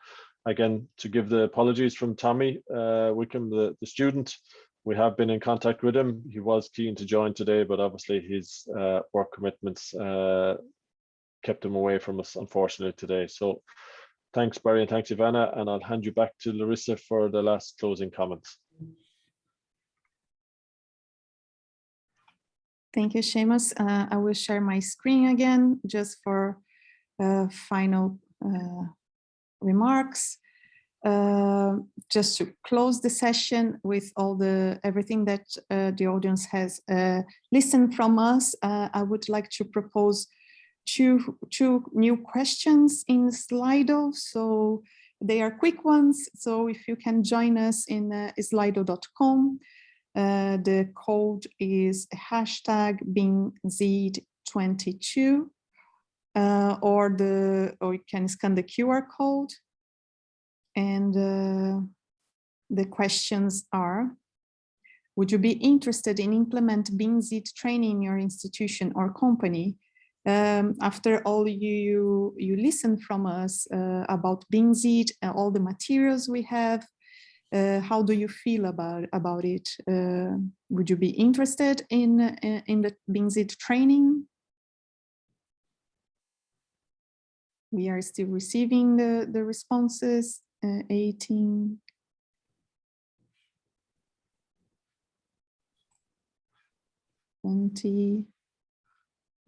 Again, to give the apologies from Tommy Wickham, the student. We have been in contact with him. He was keen to join today, but obviously his work commitments kept him away from us, unfortunately, today. So thanks, Barry, and thanks, Ivana, and I'll hand you back to Larissa for the last closing comments.
Thank you, Seamus. I will share my screen again just for final remarks. Just to close the session with everything that the audience has listened from us, I would like to propose two new questions in Slido. So they are quick ones. So if you can join us in slido.com, the code is #BIMzeED22, or you can scan the QR code. And the questions are: would you be interested in implement BIMzeED training in your institution or company? After all you listen from us about BIMzeED, all the materials we have, how do you feel about it? Would you be interested in the BIMzeED training? We are still receiving the responses. 18.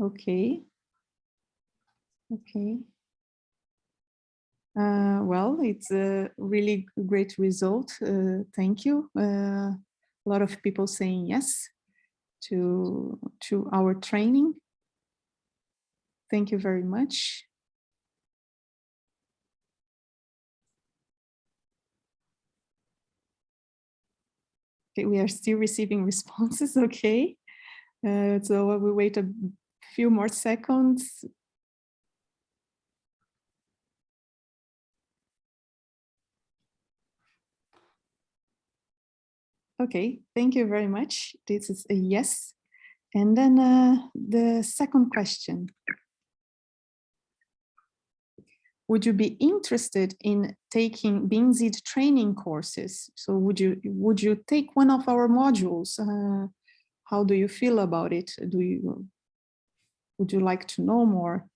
Okay. Okay. Well, it's a really great result. Thank you. A lot of people saying yes to our training. Thank you very much. Okay, we are still receiving responses. Okay. So we wait a few more seconds. Okay, thank you very much. This is a yes. And then the second question. Would you be interested in taking BIMzeED training courses? So would you take one of our modules? How do you feel about it? Would you like to know more?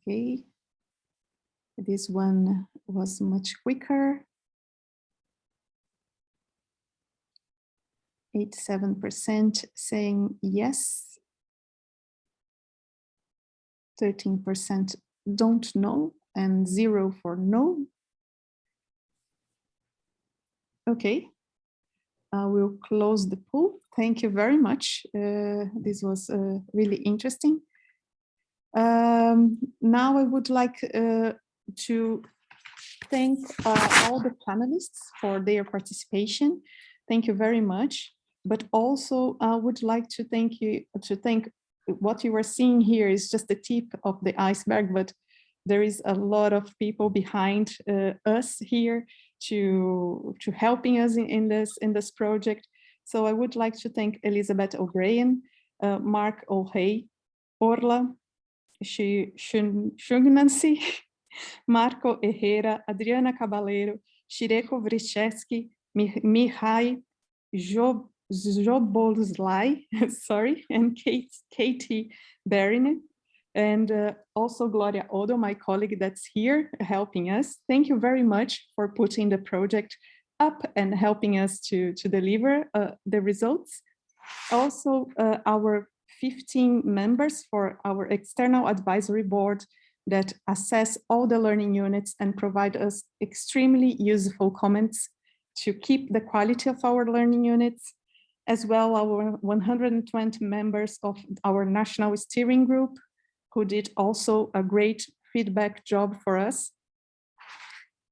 Okay, this one was much quicker. 87% saying yes. 13% don't know and 0 for no. Okay, I will close the poll. Thank you very much. This was really interesting. Now I would like to thank all the panelists for their participation. Thank you very much. But also I would like to thank what you are seeing here is just the tip of the iceberg, but there is a lot of people behind us here to helping us in this project. So I would like to thank Elizabeth O'Brien, Mark O'Hay, Orla, Shugnancy, Marco Herrera, Adriana Caballero, Shireko Vricheski, Mihai Jobolzlai, sorry, and Katie Barine, and also Gloria Odo, my colleague that's here helping us. Thank you very much for putting the project up and helping us to deliver the results. Also, our 15 members for our external advisory board that assess all the learning units and provide us extremely useful comments to keep the quality of our learning units, as well our 120 members of our national steering group, who did also a great feedback job for us.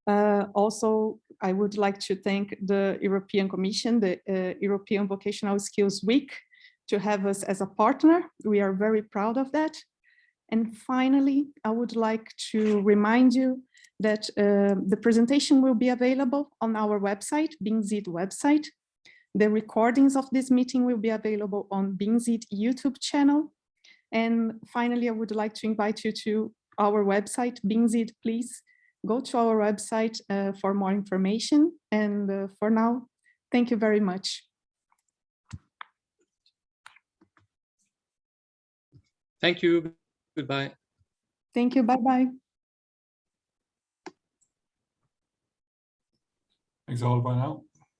Also, I would like to thank the European Commission, the European Vocational Skills Week, to have us as a partner. We are very proud of that. And finally, I would like to remind you that the presentation will be available on our website, BIMzeED website. The recordings of this meeting will be available on BIMzeED YouTube channel. And finally, I would like to invite you to our website, BIMzeED. Please go to our website for more information. And for now, thank you very much.
Thank you. Goodbye.
Thank you. Bye-bye.
Thanks all. Bye now.